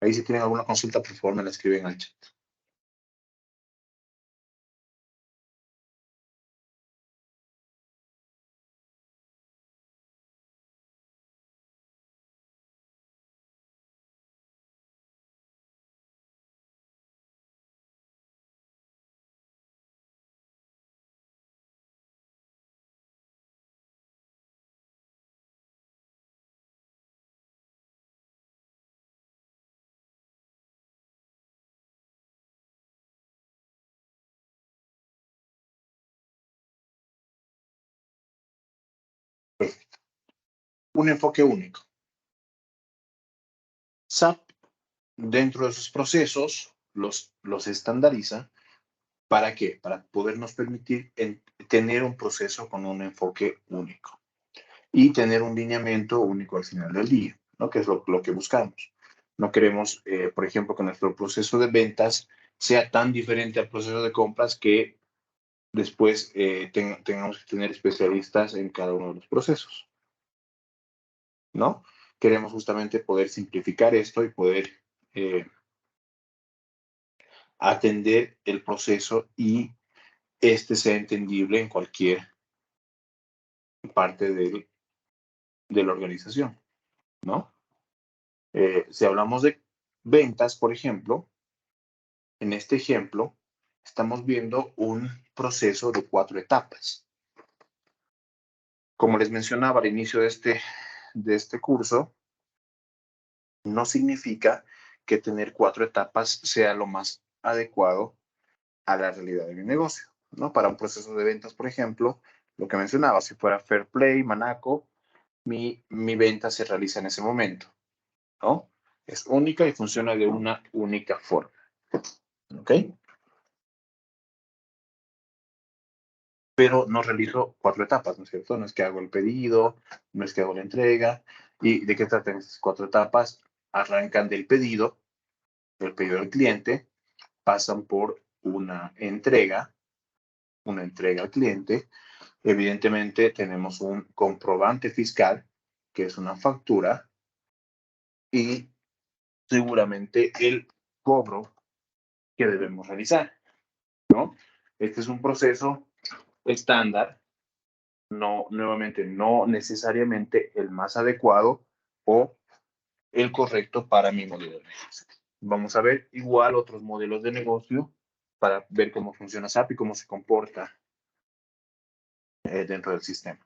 Ahí si tienen alguna consulta, por favor, me la escriben al chat. Perfecto. Un enfoque único. SAP, dentro de sus procesos, los estandariza. ¿Para qué? Para podernos permitir tener un proceso con un enfoque único y tener un lineamiento único al final del día, ¿no? Que es lo que buscamos. No queremos, por ejemplo, que nuestro proceso de ventas sea tan diferente al proceso de compras que después tengamos que tener especialistas en cada uno de los procesos, ¿no? Queremos justamente poder simplificar esto y poder atender el proceso y este sea entendible en cualquier parte de la organización, ¿no? Si hablamos de ventas, por ejemplo, en este ejemplo, estamos viendo un proceso de 4 etapas. Como les mencionaba al inicio de este curso, no significa que tener 4 etapas sea lo más adecuado a la realidad de mi negocio, ¿no? Para un proceso de ventas, por ejemplo, lo que mencionaba, si fuera Fair Play, Manaco, mi venta se realiza en ese momento, ¿no? Es única y funciona de una única forma, ¿ok? Pero no realizo 4 etapas, ¿no es cierto? No es que hago el pedido, no es que hago la entrega. ¿Y de qué tratan estas 4 etapas? Arrancan del pedido del cliente, pasan por una entrega al cliente. Evidentemente tenemos un comprobante fiscal, que es una factura, y seguramente el cobro que debemos realizar, ¿no? Este es un proceso estándar, no, nuevamente, no necesariamente el más adecuado o el correcto para mi modelo de negocio. Vamos a ver igual otros modelos de negocio para ver cómo funciona SAP y cómo se comporta dentro del sistema.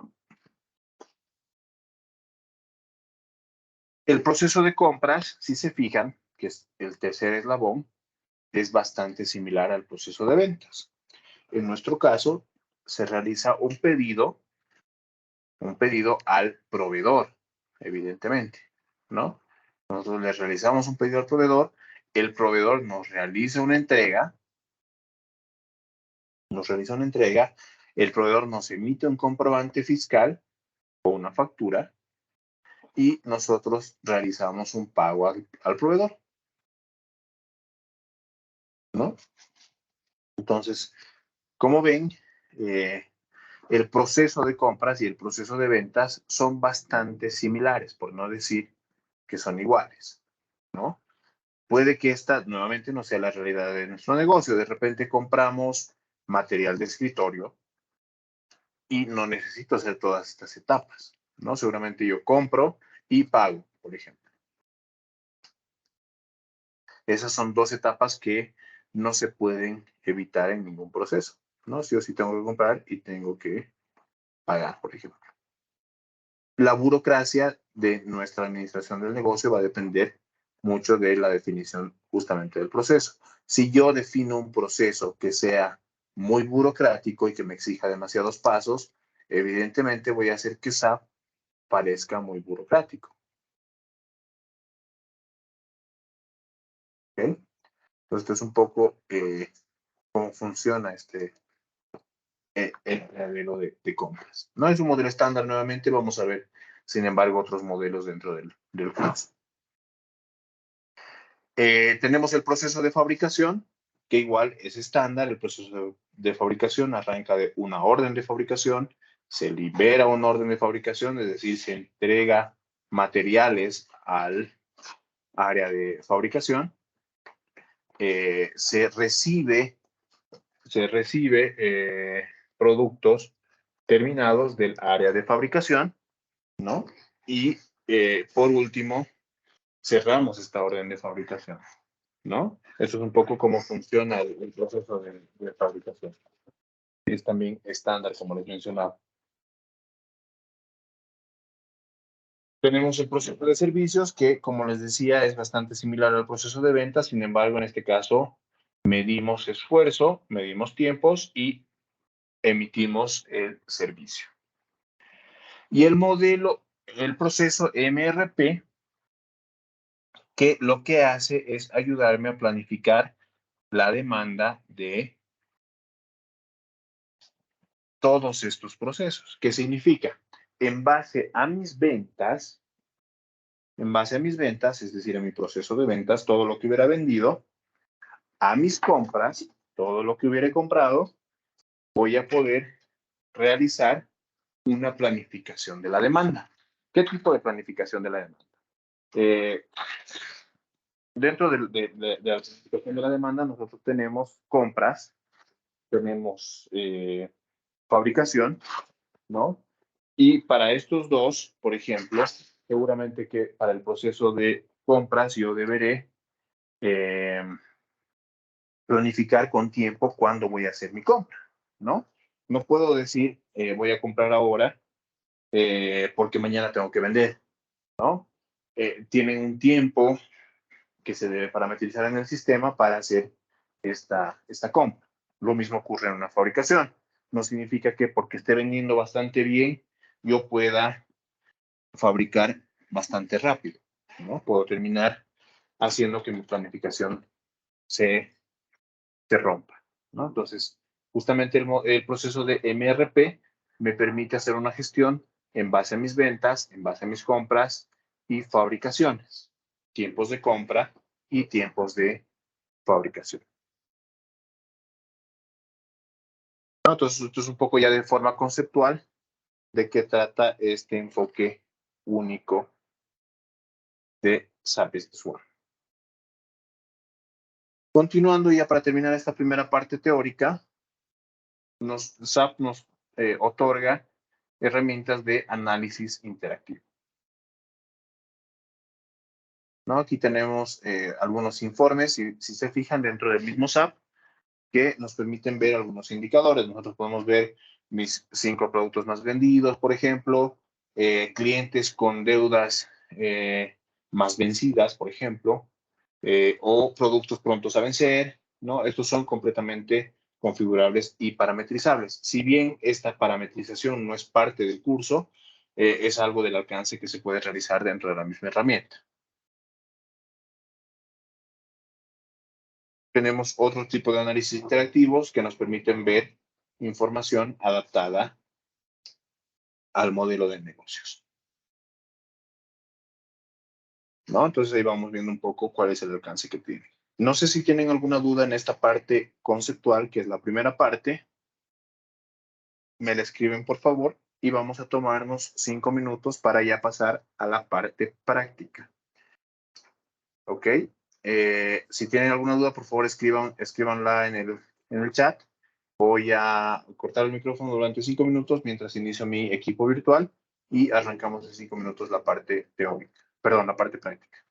El proceso de compras, si se fijan, que es el tercer eslabón, es bastante similar al proceso de ventas. En nuestro caso, se realiza un pedido al proveedor, evidentemente, ¿no? Nosotros le realizamos un pedido al proveedor, el proveedor nos realiza una entrega, el proveedor nos emite un comprobante fiscal o una factura y nosotros realizamos un pago al proveedor, ¿no? Entonces, como ven, el proceso de compras y el proceso de ventas son bastante similares, por no decir que son iguales, ¿no? Puede que esta nuevamente no sea la realidad de nuestro negocio. De repente compramos material de escritorio y no necesito hacer todas estas etapas, ¿no? Seguramente yo compro y pago, por ejemplo. Esas son 2 etapas que no se pueden evitar en ningún proceso, ¿no? Sí o sí tengo que comprar y tengo que pagar, por ejemplo. La burocracia de nuestra administración del negocio va a depender mucho de la definición justamente del proceso. Si yo defino un proceso que sea muy burocrático y que me exija demasiados pasos, evidentemente voy a hacer que SAP parezca muy burocrático. ¿Okay? Entonces, esto es un poco cómo funciona el modelo de compras. No es un modelo estándar nuevamente, vamos a ver, sin embargo, otros modelos dentro del curso. Tenemos el proceso de fabricación, que igual es estándar. El proceso de fabricación arranca de una orden de fabricación, se libera una orden de fabricación, es decir, se entrega materiales al área de fabricación, se recibe productos terminados del área de fabricación, ¿no? Y por último, cerramos esta orden de fabricación, ¿no? Eso es un poco cómo funciona el proceso de fabricación. Es también estándar, como les mencionaba. Tenemos el proceso de servicios que, como les decía, es bastante similar al proceso de ventas. Sin embargo, en este caso, medimos esfuerzo, medimos tiempos y emitimos el servicio. Y el proceso MRP, que lo que hace es ayudarme a planificar la demanda de todos estos procesos. ¿Qué significa? En base a mis ventas, es decir, a mi proceso de ventas, todo lo que hubiera vendido, a mis compras, todo lo que hubiera comprado, voy a poder realizar una planificación de la demanda. ¿Qué tipo de planificación de la demanda? Eh, Dentro de la planificación de la demanda, nosotros tenemos compras, tenemos fabricación, ¿no? Y para estos dos, por ejemplo, seguramente que para el proceso de compras yo deberé eh, planificar con tiempo cuándo voy a hacer mi compra, ¿no? No puedo decir voy a comprar ahora porque mañana tengo que vender, ¿no? Tienen un tiempo que se debe parametrizar en el sistema para hacer esta compra. Lo mismo ocurre en una fabricación. No significa que porque esté vendiendo bastante bien, yo pueda fabricar bastante rápido, ¿no? Puedo terminar haciendo que mi planificación se, se rompa, ¿no? Entonces, justamente el proceso de MRP me permite hacer una gestión en base a mis ventas, en base a mis compras y fabricaciones, tiempos de compra y tiempos de fabricación. ¿No? Entonces, esto es un poco ya de forma conceptual de qué trata este enfoque único de SAP Business One. Continuando ya para terminar esta primera parte teórica, SAP nos otorga herramientas de análisis interactivo. ¿No? Aquí tenemos algunos informes, si se fijan dentro del mismo SAP, que nos permiten ver algunos indicadores. Nosotros podemos ver mis 5 productos más vendidos, por ejemplo, clientes con deudas más vencidas, por ejemplo, o productos prontos a vencer, ¿no? Estos son completamente configurables y parametrizables. Si bien esta parametrización no es parte del curso, es algo del alcance que se puede realizar dentro de la misma herramienta. Tenemos otro tipo de análisis interactivos que nos permiten ver información adaptada al modelo de negocios, ¿no? Entonces ahí vamos viendo un poco cuál es el alcance que tiene. No sé si tienen alguna duda en esta parte conceptual, que es la primera parte. Me la escriben, por favor, y vamos a tomarnos 5 minutos para ya pasar a la parte práctica. ¿Ok? Si tienen alguna duda, por favor, escríbanla en el chat. Voy a cortar el micrófono durante 5 minutos mientras inicio mi equipo virtual y arrancamos en 5 minutos la parte teórica, perdón, la parte práctica.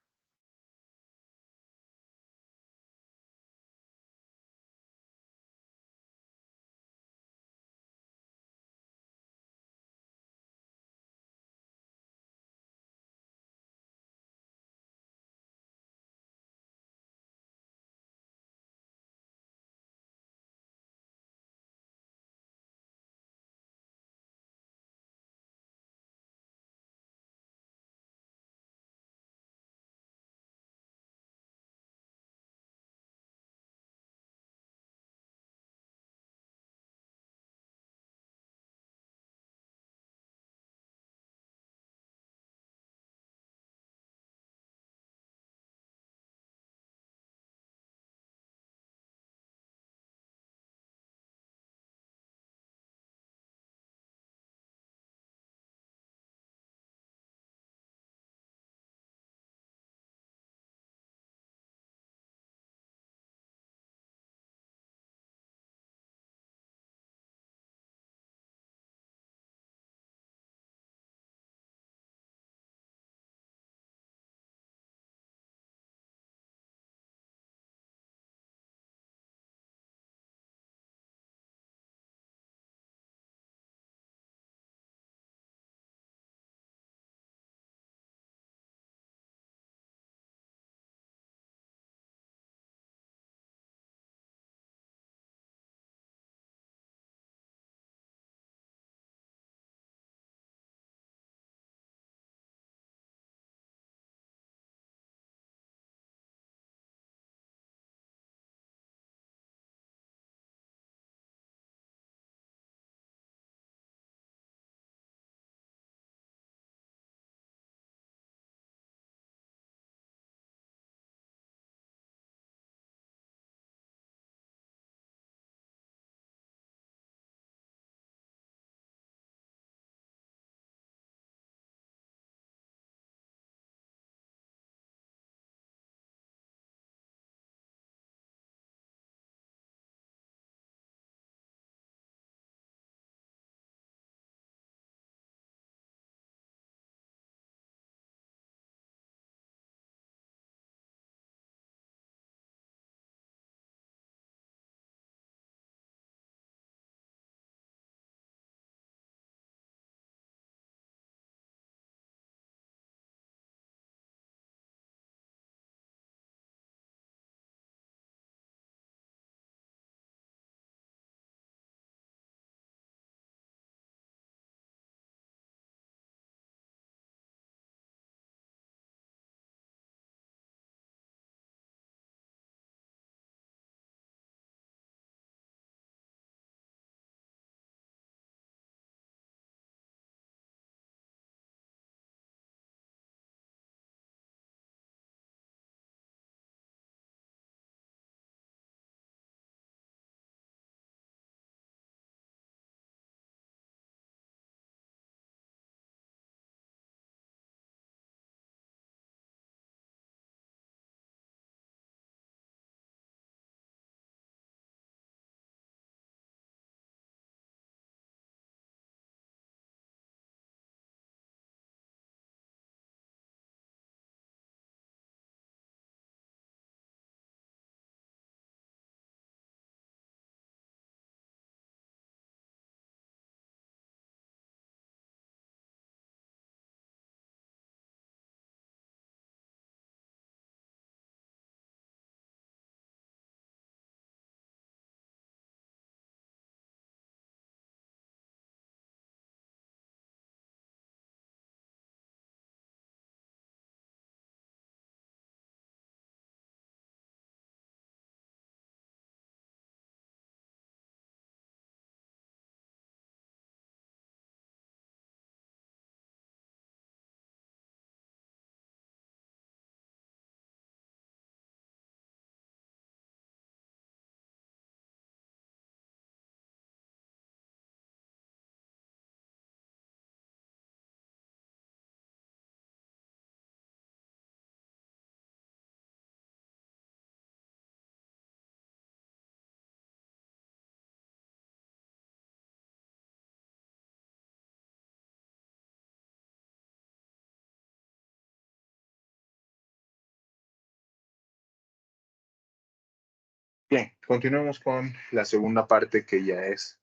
Bien, continuemos con la segunda parte, que ya es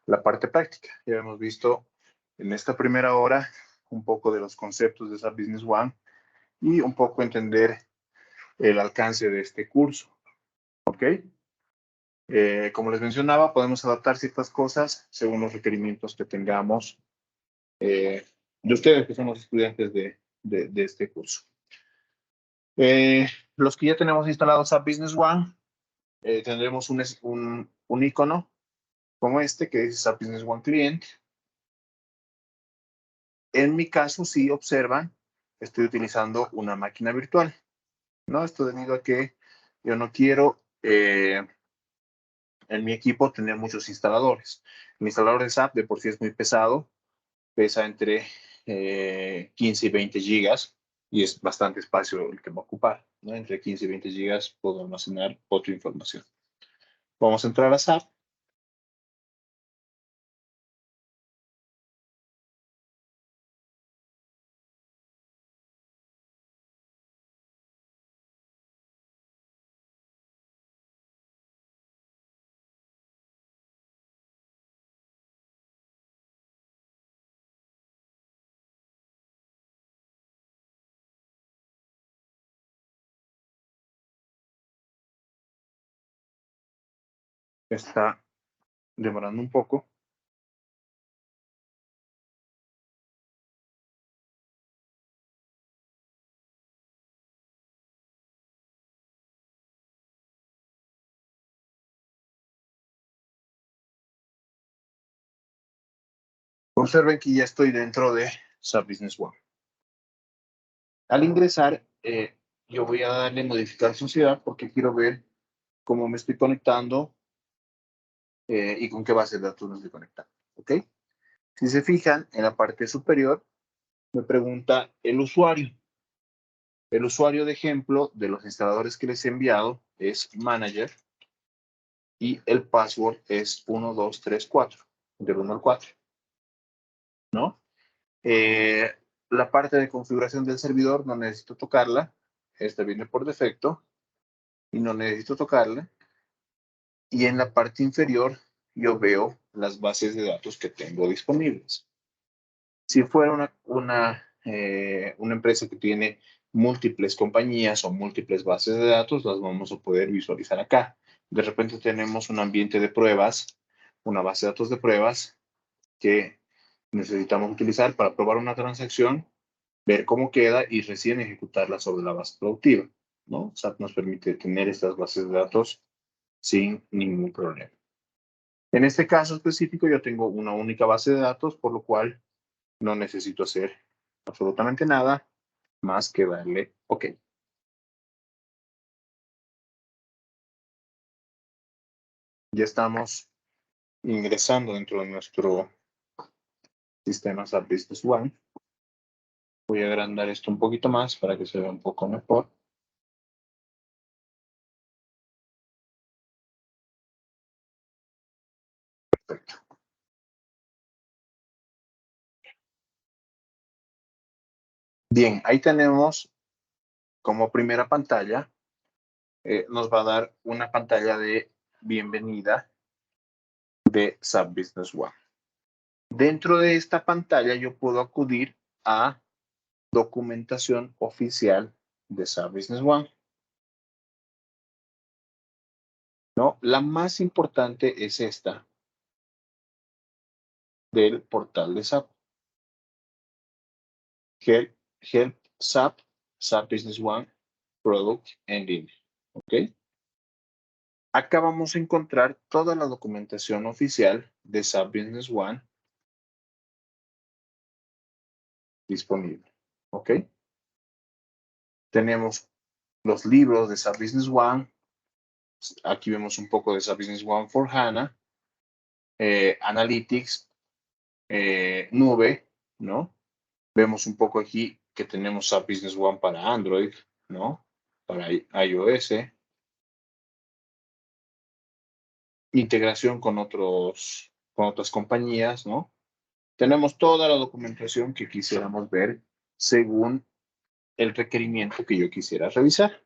la parte práctica. Ya hemos visto en esta primera hora un poco de los conceptos de SAP Business One y un poco entender el alcance de este curso. ¿Ok? Como les mencionaba, podemos adaptar ciertas cosas según los requerimientos que tengamos de ustedes, que son los estudiantes de este curso. Los que ya tenemos instalado SAP Business One, tendremos un icono como este, que es SAP Business One Client. En mi caso, si observan, estoy utilizando una máquina virtual, ¿no? Esto debido a que yo no quiero en mi equipo tener muchos instaladores. El instalador de SAP de por sí es muy pesado, pesa entre 15 y 20 gigas y es bastante espacio el que va a ocupar, ¿no? Entre 15 y 20 gigas puedo almacenar otra información. Vamos a entrar a SAP. Está demorando un poco. Observen que ya estoy dentro de SAP Business One. Al ingresar, yo voy a darle modificar sociedad porque quiero ver cómo me estoy conectando y con qué base de datos me estoy conectando. ¿Ok? Si se fijan, en la parte superior me pregunta el usuario. El usuario de ejemplo de los instaladores que les he enviado es manager y el password es 1234, del 1 al 4, ¿no? La parte de configuración del servidor no necesito tocarla. Esta viene por defecto y no necesito tocarla. Y en la parte inferior yo veo las bases de datos que tengo disponibles. Si fuera una empresa que tiene múltiples compañías o múltiples bases de datos, las vamos a poder visualizar acá. De repente tenemos un ambiente de pruebas, una base de datos de pruebas que necesitamos utilizar para probar una transacción, ver cómo queda y recién ejecutarla sobre la base productiva, ¿no? SAP nos permite tener estas bases de datos sin ningún problema. En este caso específico, yo tengo una única base de datos, por lo cual no necesito hacer absolutamente nada más que darle OK. Ya estamos ingresando dentro de nuestro sistema SAP Business One. Voy a agrandar esto un poquito más para que se vea un poco mejor. Perfecto. Bien, ahí tenemos como primera pantalla, nos va a dar una pantalla de bienvenida de SAP Business One. Dentro de esta pantalla yo puedo acudir a documentación oficial de SAP Business One. ¿No? La más importante es esta, del portal de SAP. Help SAP, SAP Business One, Product Engine. ¿Ok? Acá vamos a encontrar toda la documentación oficial de SAP Business One disponible. ¿Ok? Tenemos los libros de SAP Business One. Aquí vemos un poco de SAP Business One for HANA. Analytics, nube, ¿no? Vemos un poco aquí que tenemos SAP Business One para Android, ¿no? Para iOS. Integración con otras compañías, ¿no? Tenemos toda la documentación que quisiéramos ver según el requerimiento que yo quisiera revisar,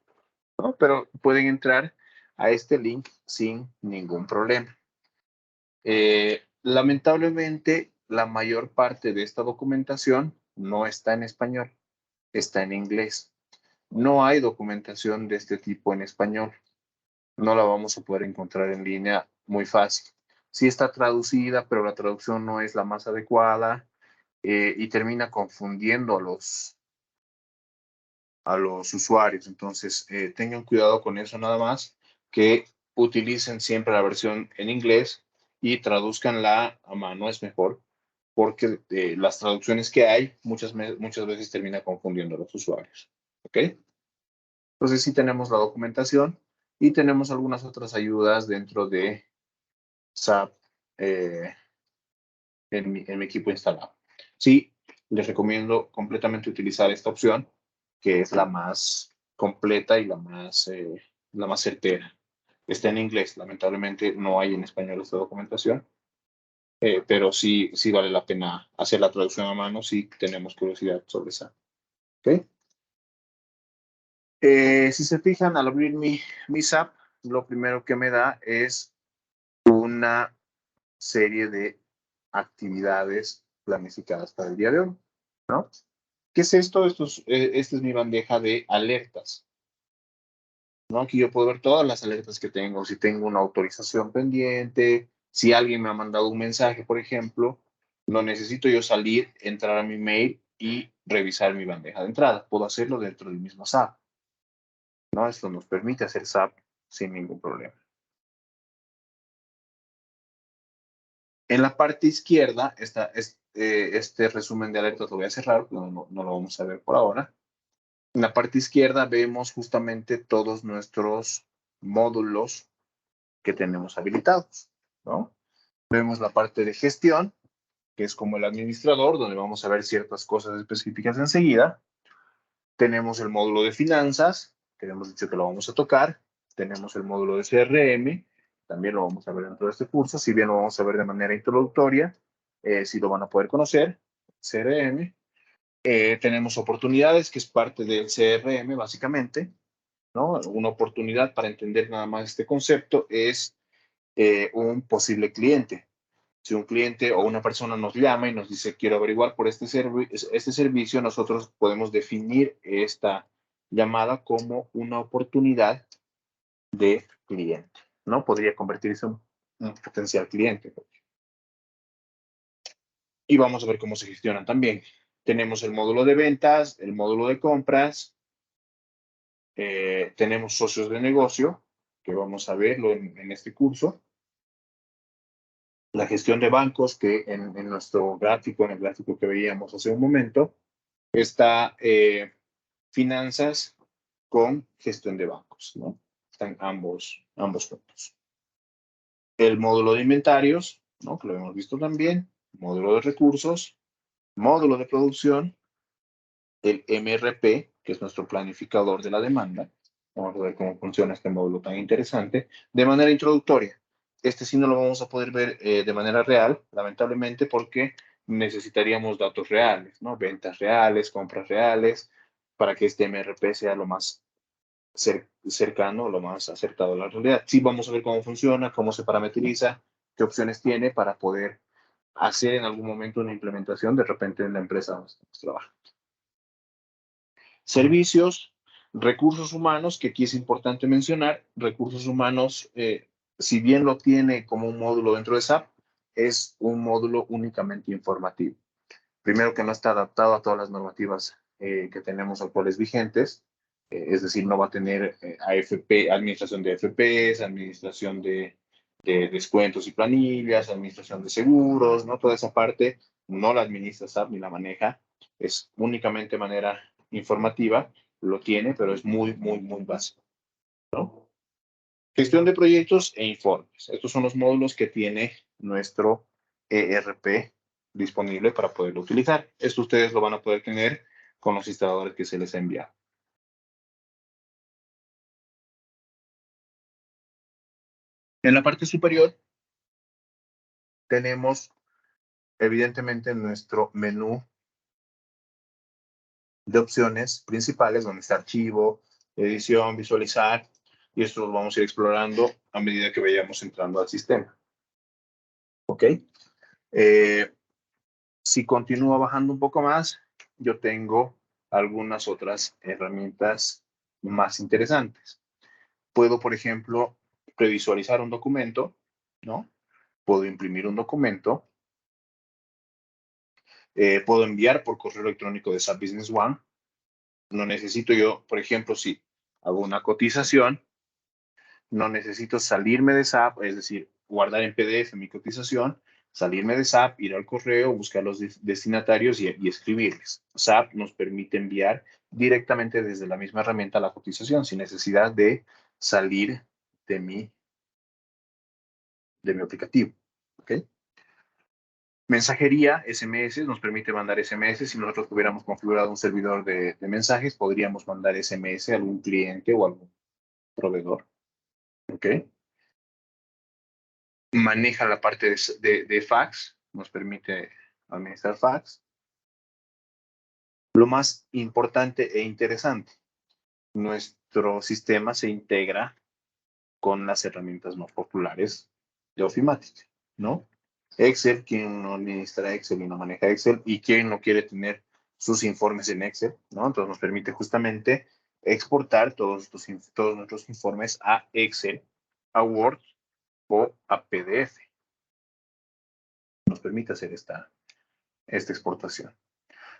¿no? Pero pueden entrar a este link sin ningún problema. Lamentablemente, la mayor parte de esta documentación no está en español, está en inglés. No hay documentación de este tipo en español. No la vamos a poder encontrar en línea muy fácil. Sí está traducida, pero la traducción no es la más adecuada y termina confundiendo a los usuarios. Entonces, tengan cuidado con eso nada más, que utilicen siempre la versión en inglés y traduzcanla a mano, es mejor, porque las traducciones que hay muchas veces termina confundiendo a los usuarios. ¿Ok? Entonces, sí tenemos la documentación y tenemos algunas otras ayudas dentro de SAP en mi equipo instalado. Sí, les recomiendo completamente utilizar esta opción, que es la más completa y la más certera. Está en inglés, lamentablemente no hay en español esta documentación, pero sí vale la pena hacer la traducción a mano si tenemos curiosidad sobre SAP. ¿Okay? Si se fijan, al abrir mi SAP, lo primero que me da es una serie de actividades planificadas para el día de hoy, ¿no? ¿Qué es esto? Esta es mi bandeja de alertas, ¿no? Aquí yo puedo ver todas las alertas que tengo, si tengo una autorización pendiente, si alguien me ha mandado un mensaje, por ejemplo, no necesito yo salir, entrar a mi mail y revisar mi bandeja de entrada. Puedo hacerlo dentro del mismo SAP, ¿no? Esto nos permite hacer SAP sin ningún problema. En la parte izquierda, este resumen de alertas lo voy a cerrar, no lo vamos a ver por ahora. En la parte izquierda vemos justamente todos nuestros módulos que tenemos habilitados, ¿no? Vemos la parte de gestión, que es como el administrador, donde vamos a ver ciertas cosas específicas enseguida. Tenemos el módulo de finanzas, que hemos dicho que lo vamos a tocar. Tenemos el módulo de CRM, también lo vamos a ver dentro de este curso, si bien lo vamos a ver de manera introductoria, si lo van a poder conocer, CRM. Tenemos oportunidades, que es parte del CRM, básicamente, ¿no? Una oportunidad para entender nada más este concepto es un posible cliente. Si un cliente o una persona nos llama y nos dice, quiero averiguar por este servicio, nosotros podemos definir esta llamada como una oportunidad de cliente, ¿no? Podría convertirse en un potencial cliente. Y vamos a ver cómo se gestionan también. Tenemos el módulo de ventas, el módulo de compras, tenemos socios de negocio, que vamos a verlo en este curso. La gestión de bancos, que en nuestro gráfico, en el gráfico que veíamos hace un momento, está finanzas con gestión de bancos, ¿no? Están ambos puntos. El módulo de inventarios, ¿no? Que lo hemos visto también, módulo de recursos, módulo de producción, el MRP, que es nuestro planificador de la demanda. Vamos a ver cómo funciona este módulo tan interesante. De manera introductoria, este sí no lo vamos a poder ver de manera real, lamentablemente, porque necesitaríamos datos reales, ¿no? Ventas reales, compras reales, para que este MRP sea lo más cercano, lo más acertado a la realidad. Sí vamos a ver cómo funciona, cómo se parametriza, qué opciones tiene para poder hacer en algún momento una implementación de repente en la empresa donde estamos trabajando. Servicios, recursos humanos, que aquí es importante mencionar, recursos humanos, si bien lo tiene como un módulo dentro de SAP, es un módulo únicamente informativo. Primero, que no está adaptado a todas las normativas que tenemos actuales vigentes, es decir, no va a tener AFP, administración de AFPs, administración de descuentos y planillas, administración de seguros, ¿no? Toda esa parte no la administra SAP ni la maneja, es únicamente manera informativa, lo tiene, pero es muy básico, ¿no? Gestión de proyectos e informes. Estos son los módulos que tiene nuestro ERP disponible para poderlo utilizar. Esto ustedes lo van a poder tener con los instaladores que se les ha enviado. En la parte superior tenemos evidentemente nuestro menú de opciones principales, donde está archivo, edición, visualizar. y esto lo vamos a ir explorando a medida que vayamos entrando al sistema. ¿Ok? Si continúo bajando un poco más, yo tengo algunas otras herramientas más interesantes. Puedo, por ejemplo, previsualizar un documento, ¿no? Puedo imprimir un documento. Puedo enviar por correo electrónico de SAP Business One. No necesito yo, por ejemplo, si hago una cotización, no necesito salirme de SAP, es decir, guardar en PDF mi cotización, salirme de SAP, ir al correo, buscar los destinatarios y escribirles. SAP nos permite enviar directamente desde la misma herramienta la cotización sin necesidad de salir de mi aplicativo. ¿Ok? Mensajería, SMS, nos permite mandar SMS. Si nosotros tuviéramos configurado un servidor de mensajes, podríamos mandar SMS a algún cliente o algún proveedor. ¿Ok? Maneja la parte de fax, nos permite administrar fax. Lo más importante e interesante, nuestro sistema se integra con las herramientas más populares de Ofimática, ¿no? Excel, quien no administra Excel y no maneja Excel, y quien no quiere tener sus informes en Excel, ¿no? Entonces nos permite justamente exportar todos nuestros informes a Excel, a Word o a PDF. Nos permite hacer esta exportación.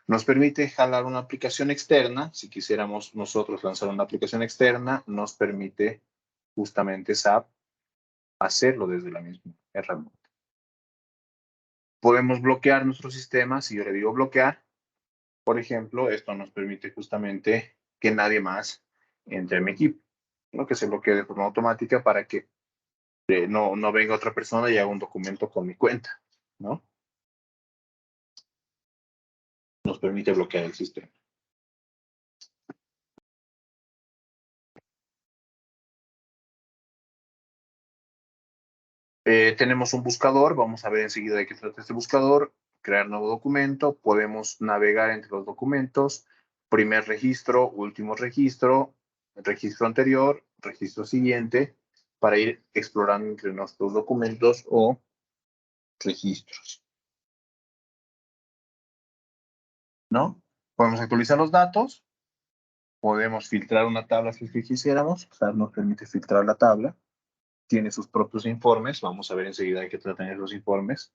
Nos permite jalar una aplicación externa. Si quisiéramos nosotros lanzar una aplicación externa, nos permite justamente SAP hacerlo desde la misma herramienta. Podemos bloquear nuestro sistema. Si yo le digo bloquear, por ejemplo, esto nos permite justamente que nadie más entre en mi equipo, ¿no? Que se bloquee de forma automática para que no venga otra persona y haga un documento con mi cuenta, ¿no? Nos permite bloquear el sistema. Tenemos un buscador, vamos a ver enseguida de qué trata este buscador. Crear nuevo documento, podemos navegar entre los documentos, primer registro, último registro, registro anterior, registro siguiente, para ir explorando entre nuestros documentos o registros. ¿No? Podemos actualizar los datos, podemos filtrar una tabla si quisiéramos, SAP nos permite filtrar la tabla, tiene sus propios informes, vamos a ver enseguida de qué tratan esos informes.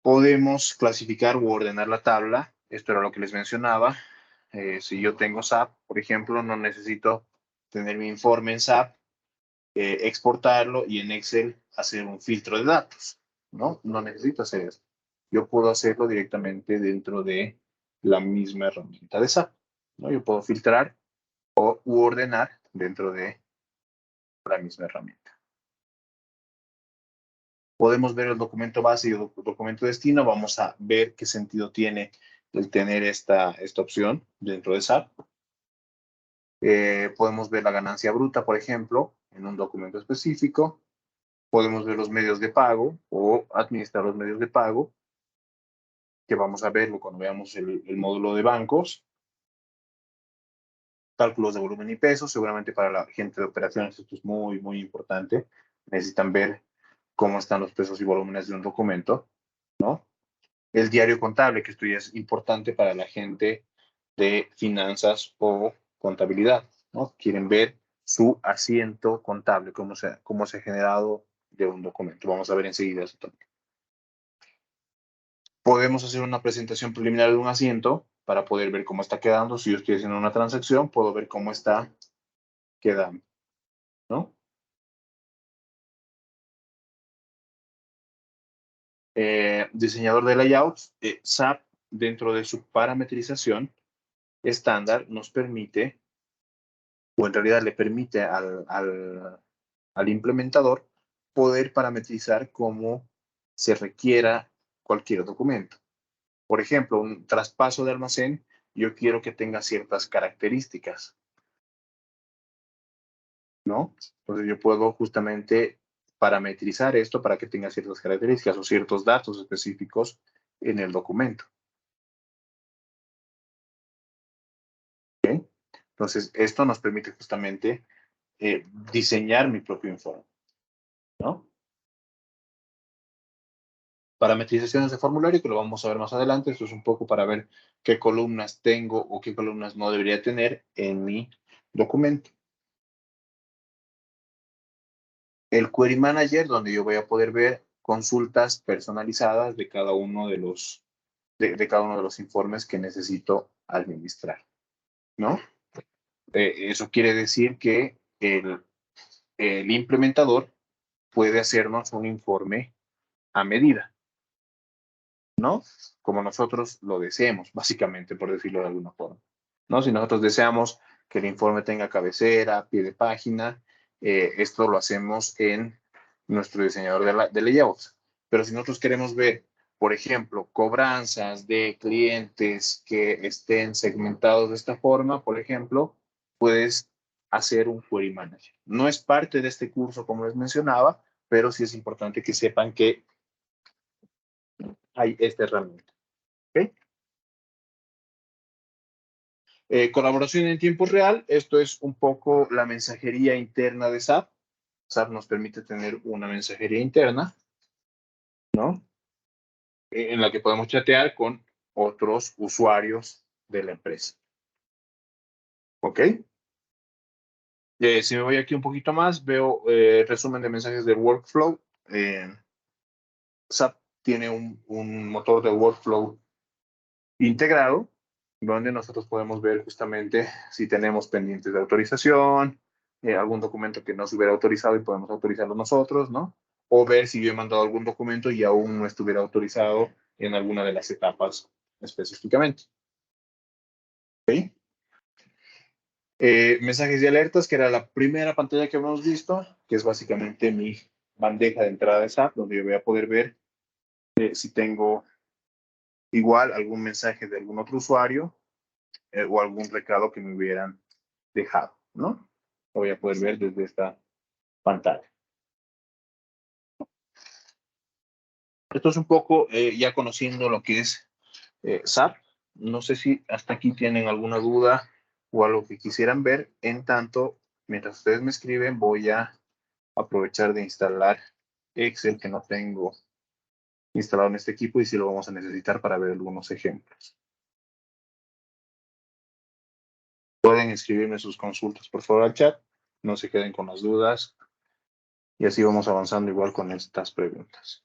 Podemos clasificar u ordenar la tabla. Esto era lo que les mencionaba. Si yo tengo SAP, por ejemplo, no necesito tener mi informe en SAP, exportarlo y en Excel hacer un filtro de datos, ¿no? No necesito hacer eso. Yo puedo hacerlo directamente dentro de la misma herramienta de SAP, ¿no? Yo puedo filtrar u ordenar dentro de la misma herramienta. Podemos ver el documento base y el documento destino. Vamos a ver qué sentido tiene el tener esta opción dentro de SAP. Podemos ver la ganancia bruta, por ejemplo, en un documento específico. Podemos ver los medios de pago o administrar los medios de pago, que vamos a verlo cuando veamos el módulo de bancos. Cálculos de volumen y peso. Seguramente para la gente de operaciones esto es muy, muy importante. Necesitan ver cómo están los pesos y volúmenes de un documento, ¿no? El diario contable, que esto ya es importante para la gente de finanzas o contabilidad, ¿no? Quieren ver su asiento contable, cómo se ha generado de un documento. Vamos a ver enseguida eso también. Podemos hacer una presentación preliminar de un asiento para poder ver cómo está quedando. Si yo estoy haciendo una transacción, puedo ver cómo está quedando, ¿no? Diseñador de layouts, SAP, dentro de su parametrización estándar, nos permite, o en realidad le permite al implementador poder parametrizar cómo se requiera cualquier documento. Por ejemplo, un traspaso de almacén, yo quiero que tenga ciertas características, ¿no? Entonces yo puedo justamente parametrizar esto para que tenga ciertas características o ciertos datos específicos en el documento. ¿Okay? Entonces, esto nos permite justamente diseñar mi propio informe, ¿no? Parametrizaciones de formulario, que lo vamos a ver más adelante. Esto es un poco para ver qué columnas tengo o qué columnas no debería tener en mi documento. El Query Manager, donde yo voy a poder ver consultas personalizadas de cada uno de los, de cada uno de los informes que necesito administrar, ¿no? Eso quiere decir que el implementador puede hacernos un informe a medida, ¿no? Como nosotros lo deseemos, básicamente, por decirlo de alguna forma, ¿no? Si nosotros deseamos que el informe tenga cabecera, pie de página, esto lo hacemos en nuestro diseñador de layout. Pero si nosotros queremos ver, por ejemplo, cobranzas de clientes que estén segmentados de esta forma, por ejemplo, puedes hacer un Query Manager. No es parte de este curso, como les mencionaba, pero sí es importante que sepan que hay esta herramienta. ¿Ok? Colaboración en tiempo real, esto es un poco la mensajería interna de SAP. SAP nos permite tener una mensajería interna, ¿no? En la que podemos chatear con otros usuarios de la empresa. ¿Ok? Si me voy aquí un poquito más, veo resumen de mensajes del workflow. SAP tiene un motor de workflow integrado, donde nosotros podemos ver justamente si tenemos pendientes de autorización, algún documento que no se hubiera autorizado y podemos autorizarlo nosotros, ¿no? O ver si yo he mandado algún documento y aún no estuviera autorizado en alguna de las etapas específicamente. ¿Ok? Mensajes y alertas, que era la primera pantalla que hemos visto, que es básicamente mi bandeja de entrada de SAP, donde yo voy a poder ver si tengo igual algún mensaje de algún otro usuario o algún recado que me hubieran dejado, ¿no? Lo voy a poder ver desde esta pantalla. Esto es un poco ya conociendo lo que es SAP. No sé si hasta aquí tienen alguna duda o algo que quisieran ver. En tanto, mientras ustedes me escriben, voy a aprovechar de instalar Excel, que no tengo instalado en este equipo y si lo vamos a necesitar para ver algunos ejemplos. Pueden escribirme sus consultas, por favor, al chat. No se queden con las dudas. Y así vamos avanzando igual con estas preguntas.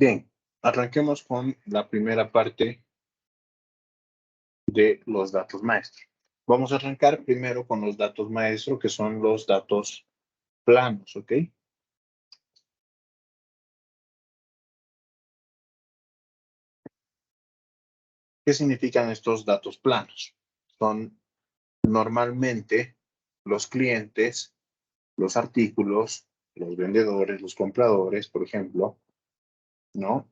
Bien, arranquemos con la primera parte de los datos maestros. Vamos a arrancar primero con los datos maestros, que son los datos planos, ¿ok? ¿Qué significan estos datos planos? Son normalmente los clientes, los artículos, los vendedores, los compradores, por ejemplo, ¿no?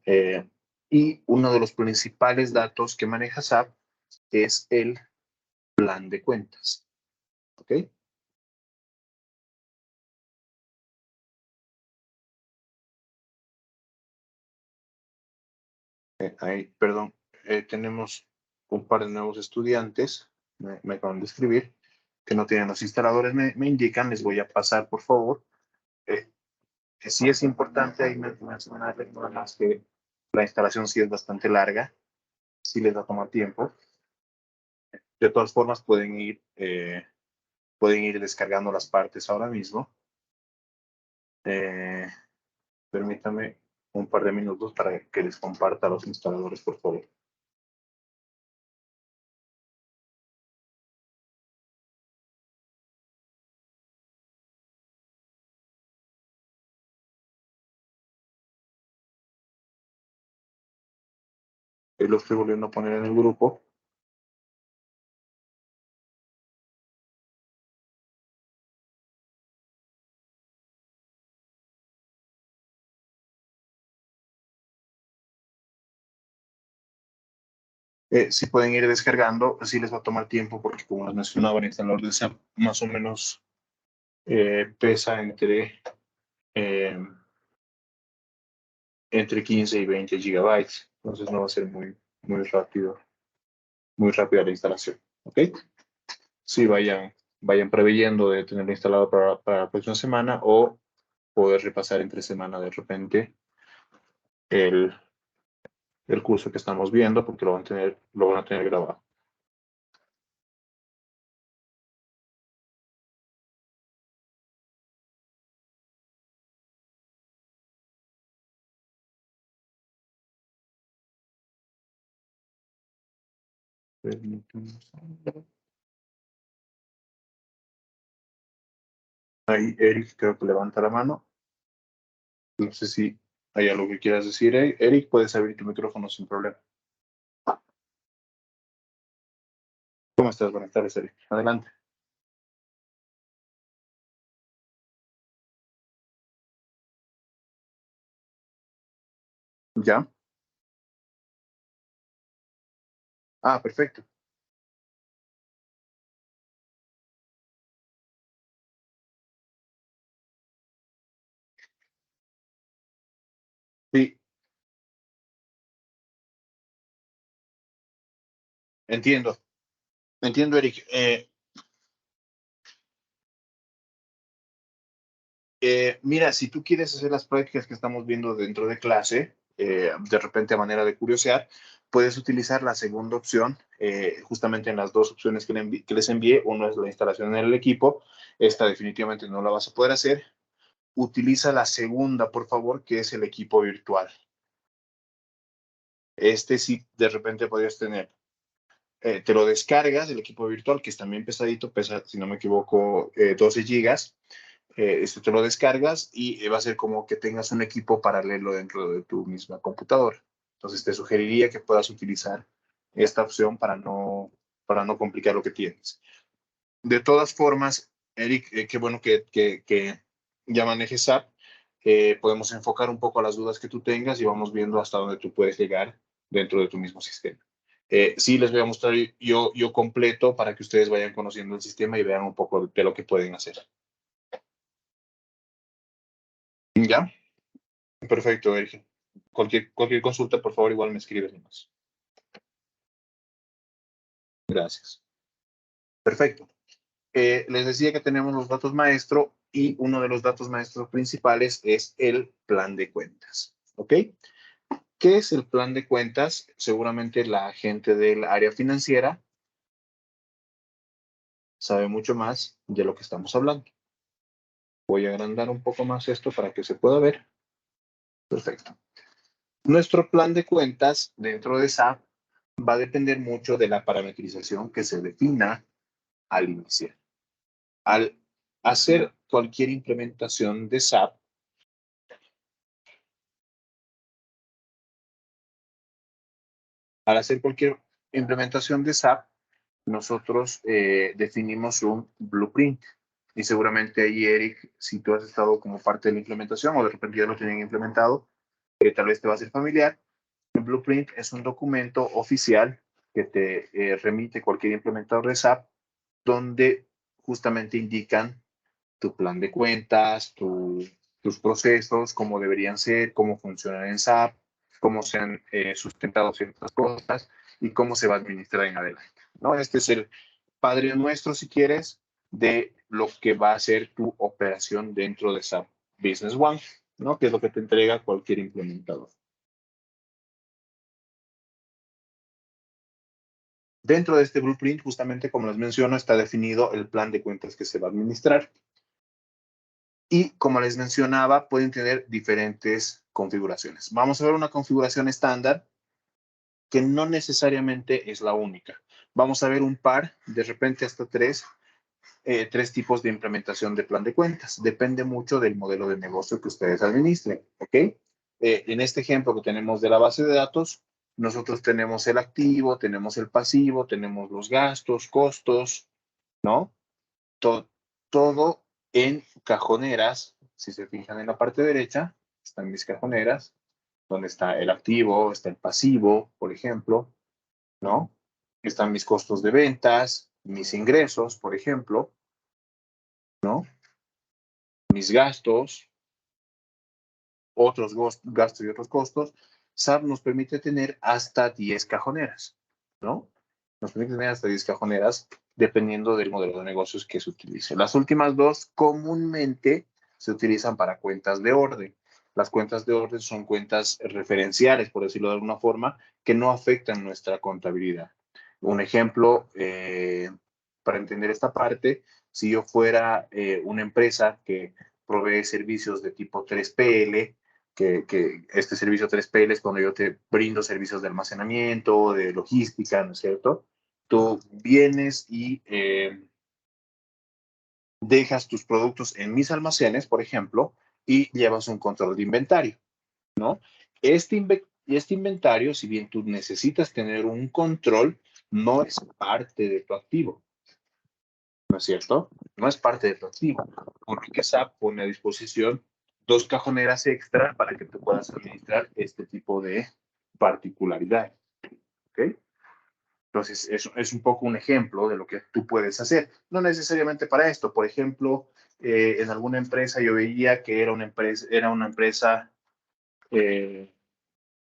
Y uno de los principales datos que maneja SAP es el plan de cuentas, ¿ok? Ahí, perdón, tenemos un par de nuevos estudiantes, me acaban de escribir, que no tienen los instaladores, me indican, les voy a pasar, por favor. Que sí es importante ahí mencionarles nada más que la instalación sí es bastante larga, sí les va a tomar tiempo. De todas formas, pueden ir descargando las partes ahora mismo. Eh, Permítame un par de minutos para que les comparta los instaladores, por favor. Lo estoy volviendo a poner en el grupo. Si pueden ir descargando, sí les va a tomar tiempo porque, como les mencionaba, el instalador de SAP más o menos pesa eh, entre 15 y 20 gigabytes. Entonces no va a ser muy rápida la instalación. ¿Ok? Sí, vayan preveyendo de tenerlo instalado para la próxima semana o poder repasar entre semana de repente el, el curso que estamos viendo porque lo van a tener grabado. Ahí Eric creo que levanta la mano. No sé si hay algo que quieras decir. Eric, puedes abrir tu micrófono sin problema. ¿Cómo estás? Buenas tardes, Eric. Adelante. ¿Ya? Ah, perfecto. Sí, entiendo. Entiendo, Eric. Mira, si tú quieres hacer las prácticas que estamos viendo dentro de clase, de repente a manera de curiosear, puedes utilizar la segunda opción, justamente en las dos opciones que les envié. Uno es la instalación en el equipo. Esta definitivamente no la vas a poder hacer. Utiliza la segunda, por favor, que es el equipo virtual. Este sí, de repente podrías tener. Te lo descargas, el equipo virtual, que es también pesadito, pesa, si no me equivoco, 12 gigas. Te lo descargas y va a ser como que tengas un equipo paralelo dentro de tu misma computadora. Entonces te sugeriría que puedas utilizar esta opción para no complicar lo que tienes. De todas formas, Eric, qué bueno que ya manejes SAP. Podemos enfocar un poco a las dudas que tú tengas y vamos viendo hasta dónde tú puedes llegar dentro de tu mismo sistema. Sí, les voy a mostrar yo completo para que ustedes vayan conociendo el sistema y vean un poco de lo que pueden hacer. ¿Ya? Perfecto, Eric. Cualquier consulta, por favor, igual me escribes nomás. Gracias. Perfecto. Les decía que tenemos los datos maestro y uno de los datos maestros principales es el plan de cuentas. ¿Ok? ¿Qué es el plan de cuentas? Seguramente la gente del área financiera sabe mucho más de lo que estamos hablando. Voy a agrandar un poco más esto para que se pueda ver. Perfecto. Nuestro plan de cuentas dentro de SAP va a depender mucho de la parametrización que se defina al iniciar. Al hacer cualquier implementación de SAP, nosotros definimos un blueprint. Y seguramente ahí, Eric, si tú has estado como parte de la implementación o de repente ya lo tienen implementado, tal vez te va a ser familiar. El blueprint es un documento oficial que te remite cualquier implementador de SAP, donde justamente indican tu plan de cuentas, tus procesos, cómo deberían ser, cómo funcionan en SAP, cómo se han sustentado ciertas cosas y cómo se va a administrar en adelante, ¿no? Este es el padre nuestro, si quieres, de lo que va a ser tu operación dentro de SAP Business One, ¿no? Que es lo que te entrega cualquier implementador. Dentro de este blueprint, justamente como les menciono, está definido el plan de cuentas que se va a administrar. Y como les mencionaba, pueden tener diferentes configuraciones. Vamos a ver una configuración estándar que no necesariamente es la única. Vamos a ver un par, de repente hasta tres tipos de implementación de plan de cuentas. Depende mucho del modelo de negocio que ustedes administren, ¿ok? En este ejemplo que tenemos de la base de datos, nosotros tenemos el activo, tenemos el pasivo, tenemos los gastos, costos, ¿no? Todo en cajoneras. Si se fijan en la parte derecha, están mis cajoneras, donde está el activo, está el pasivo, por ejemplo, ¿no? Están mis costos de ventas, mis ingresos, por ejemplo, ¿no? Mis gastos, otros gastos y otros costos. SAP nos permite tener hasta 10 cajoneras, ¿no? Nos permite tener hasta 10 cajoneras dependiendo del modelo de negocios que se utilice. Las últimas dos comúnmente se utilizan para cuentas de orden. Las cuentas de orden son cuentas referenciales, por decirlo de alguna forma, que no afectan nuestra contabilidad. Un ejemplo, para entender esta parte, si yo fuera una empresa que provee servicios de tipo 3PL, que este servicio 3PL es cuando yo te brindo servicios de almacenamiento, de logística, ¿no es cierto? Tú vienes y dejas tus productos en mis almacenes, por ejemplo, y llevas un control de inventario, ¿no? Este inventario, si bien tú necesitas tener un control, no es parte de tu activo, ¿no es cierto? No es parte de tu activo, porque SAP pone a disposición dos cajoneras extra para que tú puedas administrar este tipo de particularidad, ¿ok? Entonces, es un poco un ejemplo de lo que tú puedes hacer. No necesariamente para esto. Por ejemplo, en alguna empresa yo veía que era una empresa que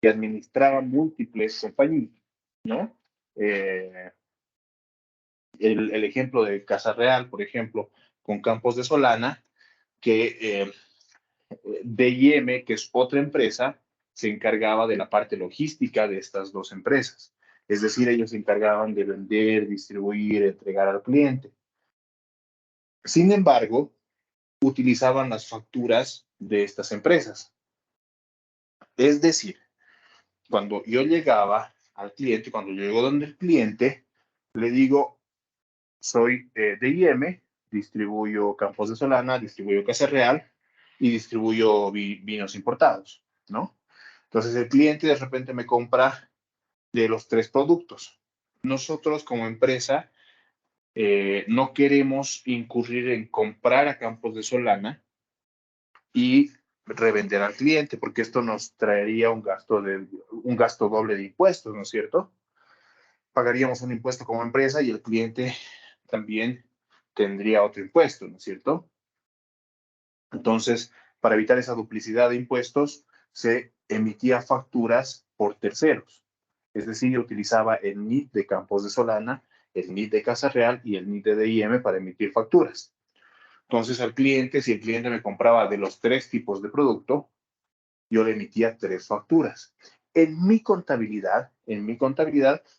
administraba múltiples compañías, ¿no? Eh, el ejemplo de Casa Real, por ejemplo, con Campos de Solana, que D&M, que es otra empresa, se encargaba de la parte logística de estas dos empresas. Es decir, ellos se encargaban de vender, distribuir, entregar al cliente. Sin embargo, utilizaban las facturas de estas empresas. Es decir, cuando yo llegaba al cliente, cuando yo llego donde el cliente, le digo, soy D&M, distribuyo Campos de Solana, distribuyo Casa Real y distribuyo vinos importados, ¿no? Entonces el cliente de repente me compra de los tres productos. Nosotros como empresa no queremos incurrir en comprar a Campos de Solana y revender al cliente, porque esto nos traería un gasto doble de impuestos, ¿no es cierto? Pagaríamos un impuesto como empresa y el cliente también tendría otro impuesto, ¿no es cierto? Entonces, para evitar esa duplicidad de impuestos, se emitía facturas por terceros. Es decir, yo utilizaba el NIT de Campos de Solana, el NIT de Casa Real y el NIT de D&M para emitir facturas. Entonces, al cliente, si el cliente me compraba de los tres tipos de producto, yo le emitía tres facturas. En mi contabilidad,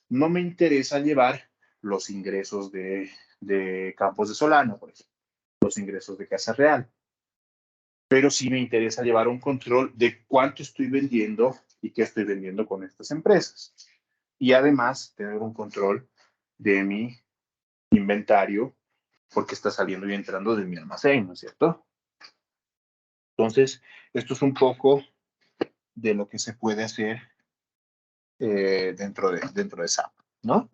no me interesa llevar los ingresos de Campos de Solana, por ejemplo, los ingresos de Casa Real, pero sí me interesa llevar un control de cuánto estoy vendiendo y qué estoy vendiendo con estas empresas. Y además, tener un control de mi inventario porque está saliendo y entrando de mi almacén, ¿no es cierto? Entonces, esto es un poco de lo que se puede hacer dentro de SAP, ¿no?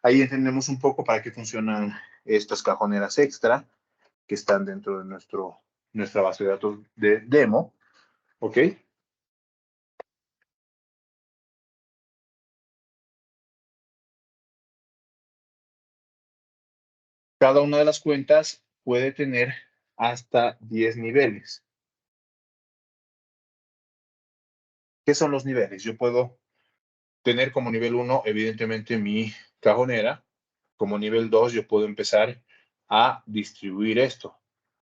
Ahí entendemos un poco para qué funcionan estas cajoneras extra que están dentro de nuestra base de datos de demo, ¿ok? Cada una de las cuentas puede tener hasta 10 niveles. ¿Qué son los niveles? Yo puedo tener como nivel 1, evidentemente, mi cajonera. Como nivel 2, yo puedo empezar a distribuir esto,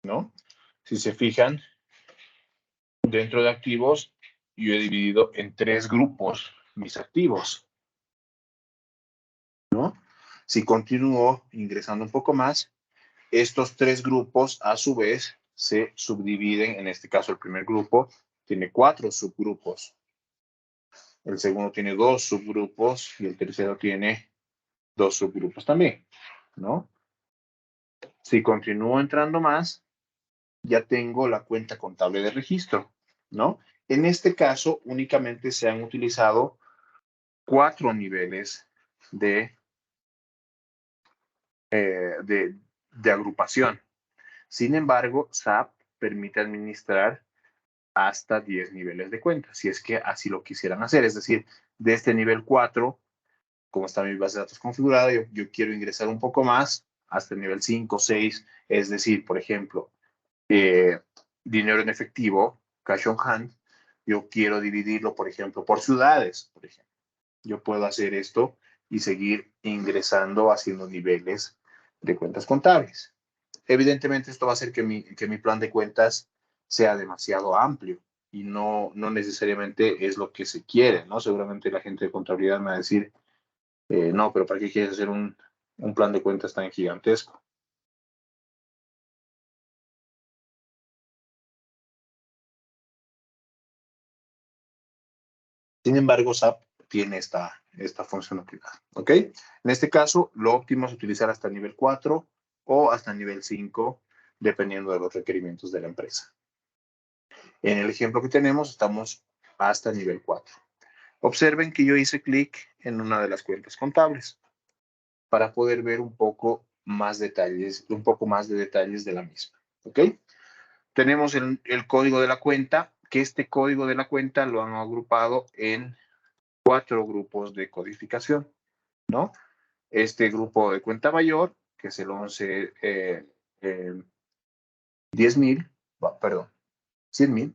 ¿no? Si se fijan, dentro de activos, yo he dividido en 3 grupos mis activos, ¿no? Si continúo ingresando un poco más, estos 3 grupos, a su vez, se subdividen. En este caso, el primer grupo tiene 4 subgrupos. El segundo tiene 2 subgrupos y el tercero tiene 2 subgrupos también, ¿no? Si continúo entrando más, ya tengo la cuenta contable de registro, ¿no? En este caso, únicamente se han utilizado 4 niveles de agrupación. Sin embargo, SAP permite administrar hasta 10 niveles de cuenta, si es que así lo quisieran hacer. Es decir, de este nivel 4, como está mi base de datos configurada, yo quiero ingresar un poco más hasta el nivel 5, 6, es decir, por ejemplo, dinero en efectivo, cash on hand, yo quiero dividirlo, por ejemplo, por ciudades, por ejemplo. Yo puedo hacer esto y seguir ingresando, haciendo niveles de cuentas contables. Evidentemente, esto va a hacer que mi plan de cuentas sea demasiado amplio y no necesariamente es lo que se quiere, ¿no? Seguramente la gente de contabilidad me va a decir, no, pero ¿para qué quieres hacer un plan de cuentas tan gigantesco? Sin embargo, SAP tiene esta funcionalidad, ¿ok? En este caso, lo óptimo es utilizar hasta nivel 4 o hasta nivel 5, dependiendo de los requerimientos de la empresa. En el ejemplo que tenemos, estamos hasta nivel 4. Observen que yo hice clic en una de las cuentas contables para poder ver un poco más detalles, un poco más de detalles de la misma, ¿ok? Tenemos el código de la cuenta, que este código de la cuenta lo han agrupado en 4 grupos de codificación, ¿no? Este grupo de cuenta mayor, que es el 11, 10,000, perdón, 100,000,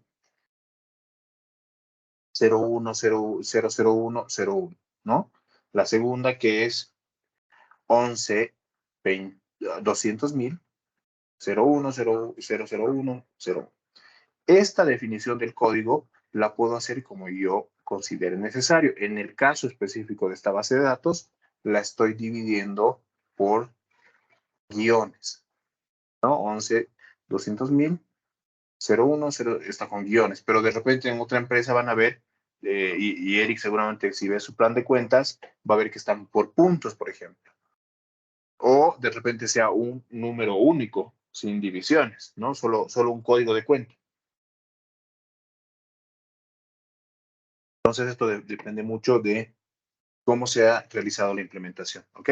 0100101, ¿no? La segunda, que es 11, 20, 200,000, 010000101. Esta definición del código la puedo hacer como yo considere necesario. En el caso específico de esta base de datos, la estoy dividiendo por guiones, ¿no? 11, 200,000, 010, está con guiones, pero de repente en otra empresa van a ver, y Eric seguramente si ve su plan de cuentas, va a ver que están por puntos, por ejemplo. O de repente sea un número único, sin divisiones, ¿no? Solo un código de cuenta. Entonces esto depende mucho de cómo se ha realizado la implementación, ¿ok?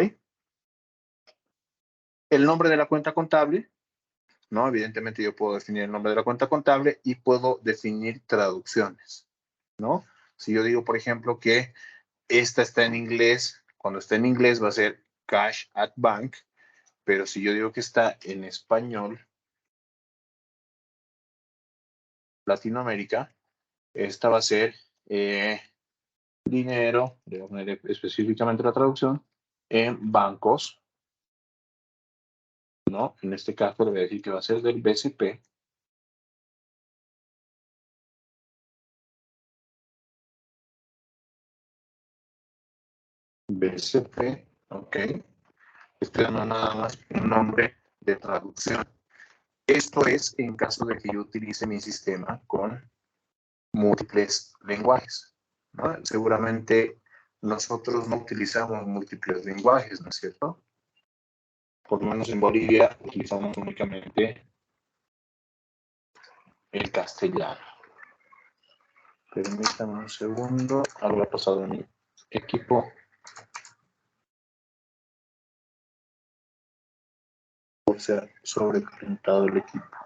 El nombre de la cuenta contable, ¿no? Evidentemente yo puedo definir el nombre de la cuenta contable y puedo definir traducciones, ¿no? Si yo digo, por ejemplo, que esta está en inglés, cuando está en inglés va a ser Cash at Bank, pero si yo digo que está en español, Latinoamérica, esta va a ser dinero, voy a poner específicamente la traducción, en bancos, ¿no? En este caso le voy a decir que va a ser del BCP. BCP, ok. Estoy dando nada más un nombre de traducción. Esto es en caso de que yo utilice mi sistema con múltiples lenguajes, ¿no? Seguramente nosotros no utilizamos múltiples lenguajes, ¿no es cierto? Por lo menos en Bolivia utilizamos únicamente el castellano. Permítanme un segundo, algo ha pasado en mi equipo. Por ser sobrecalentado el equipo.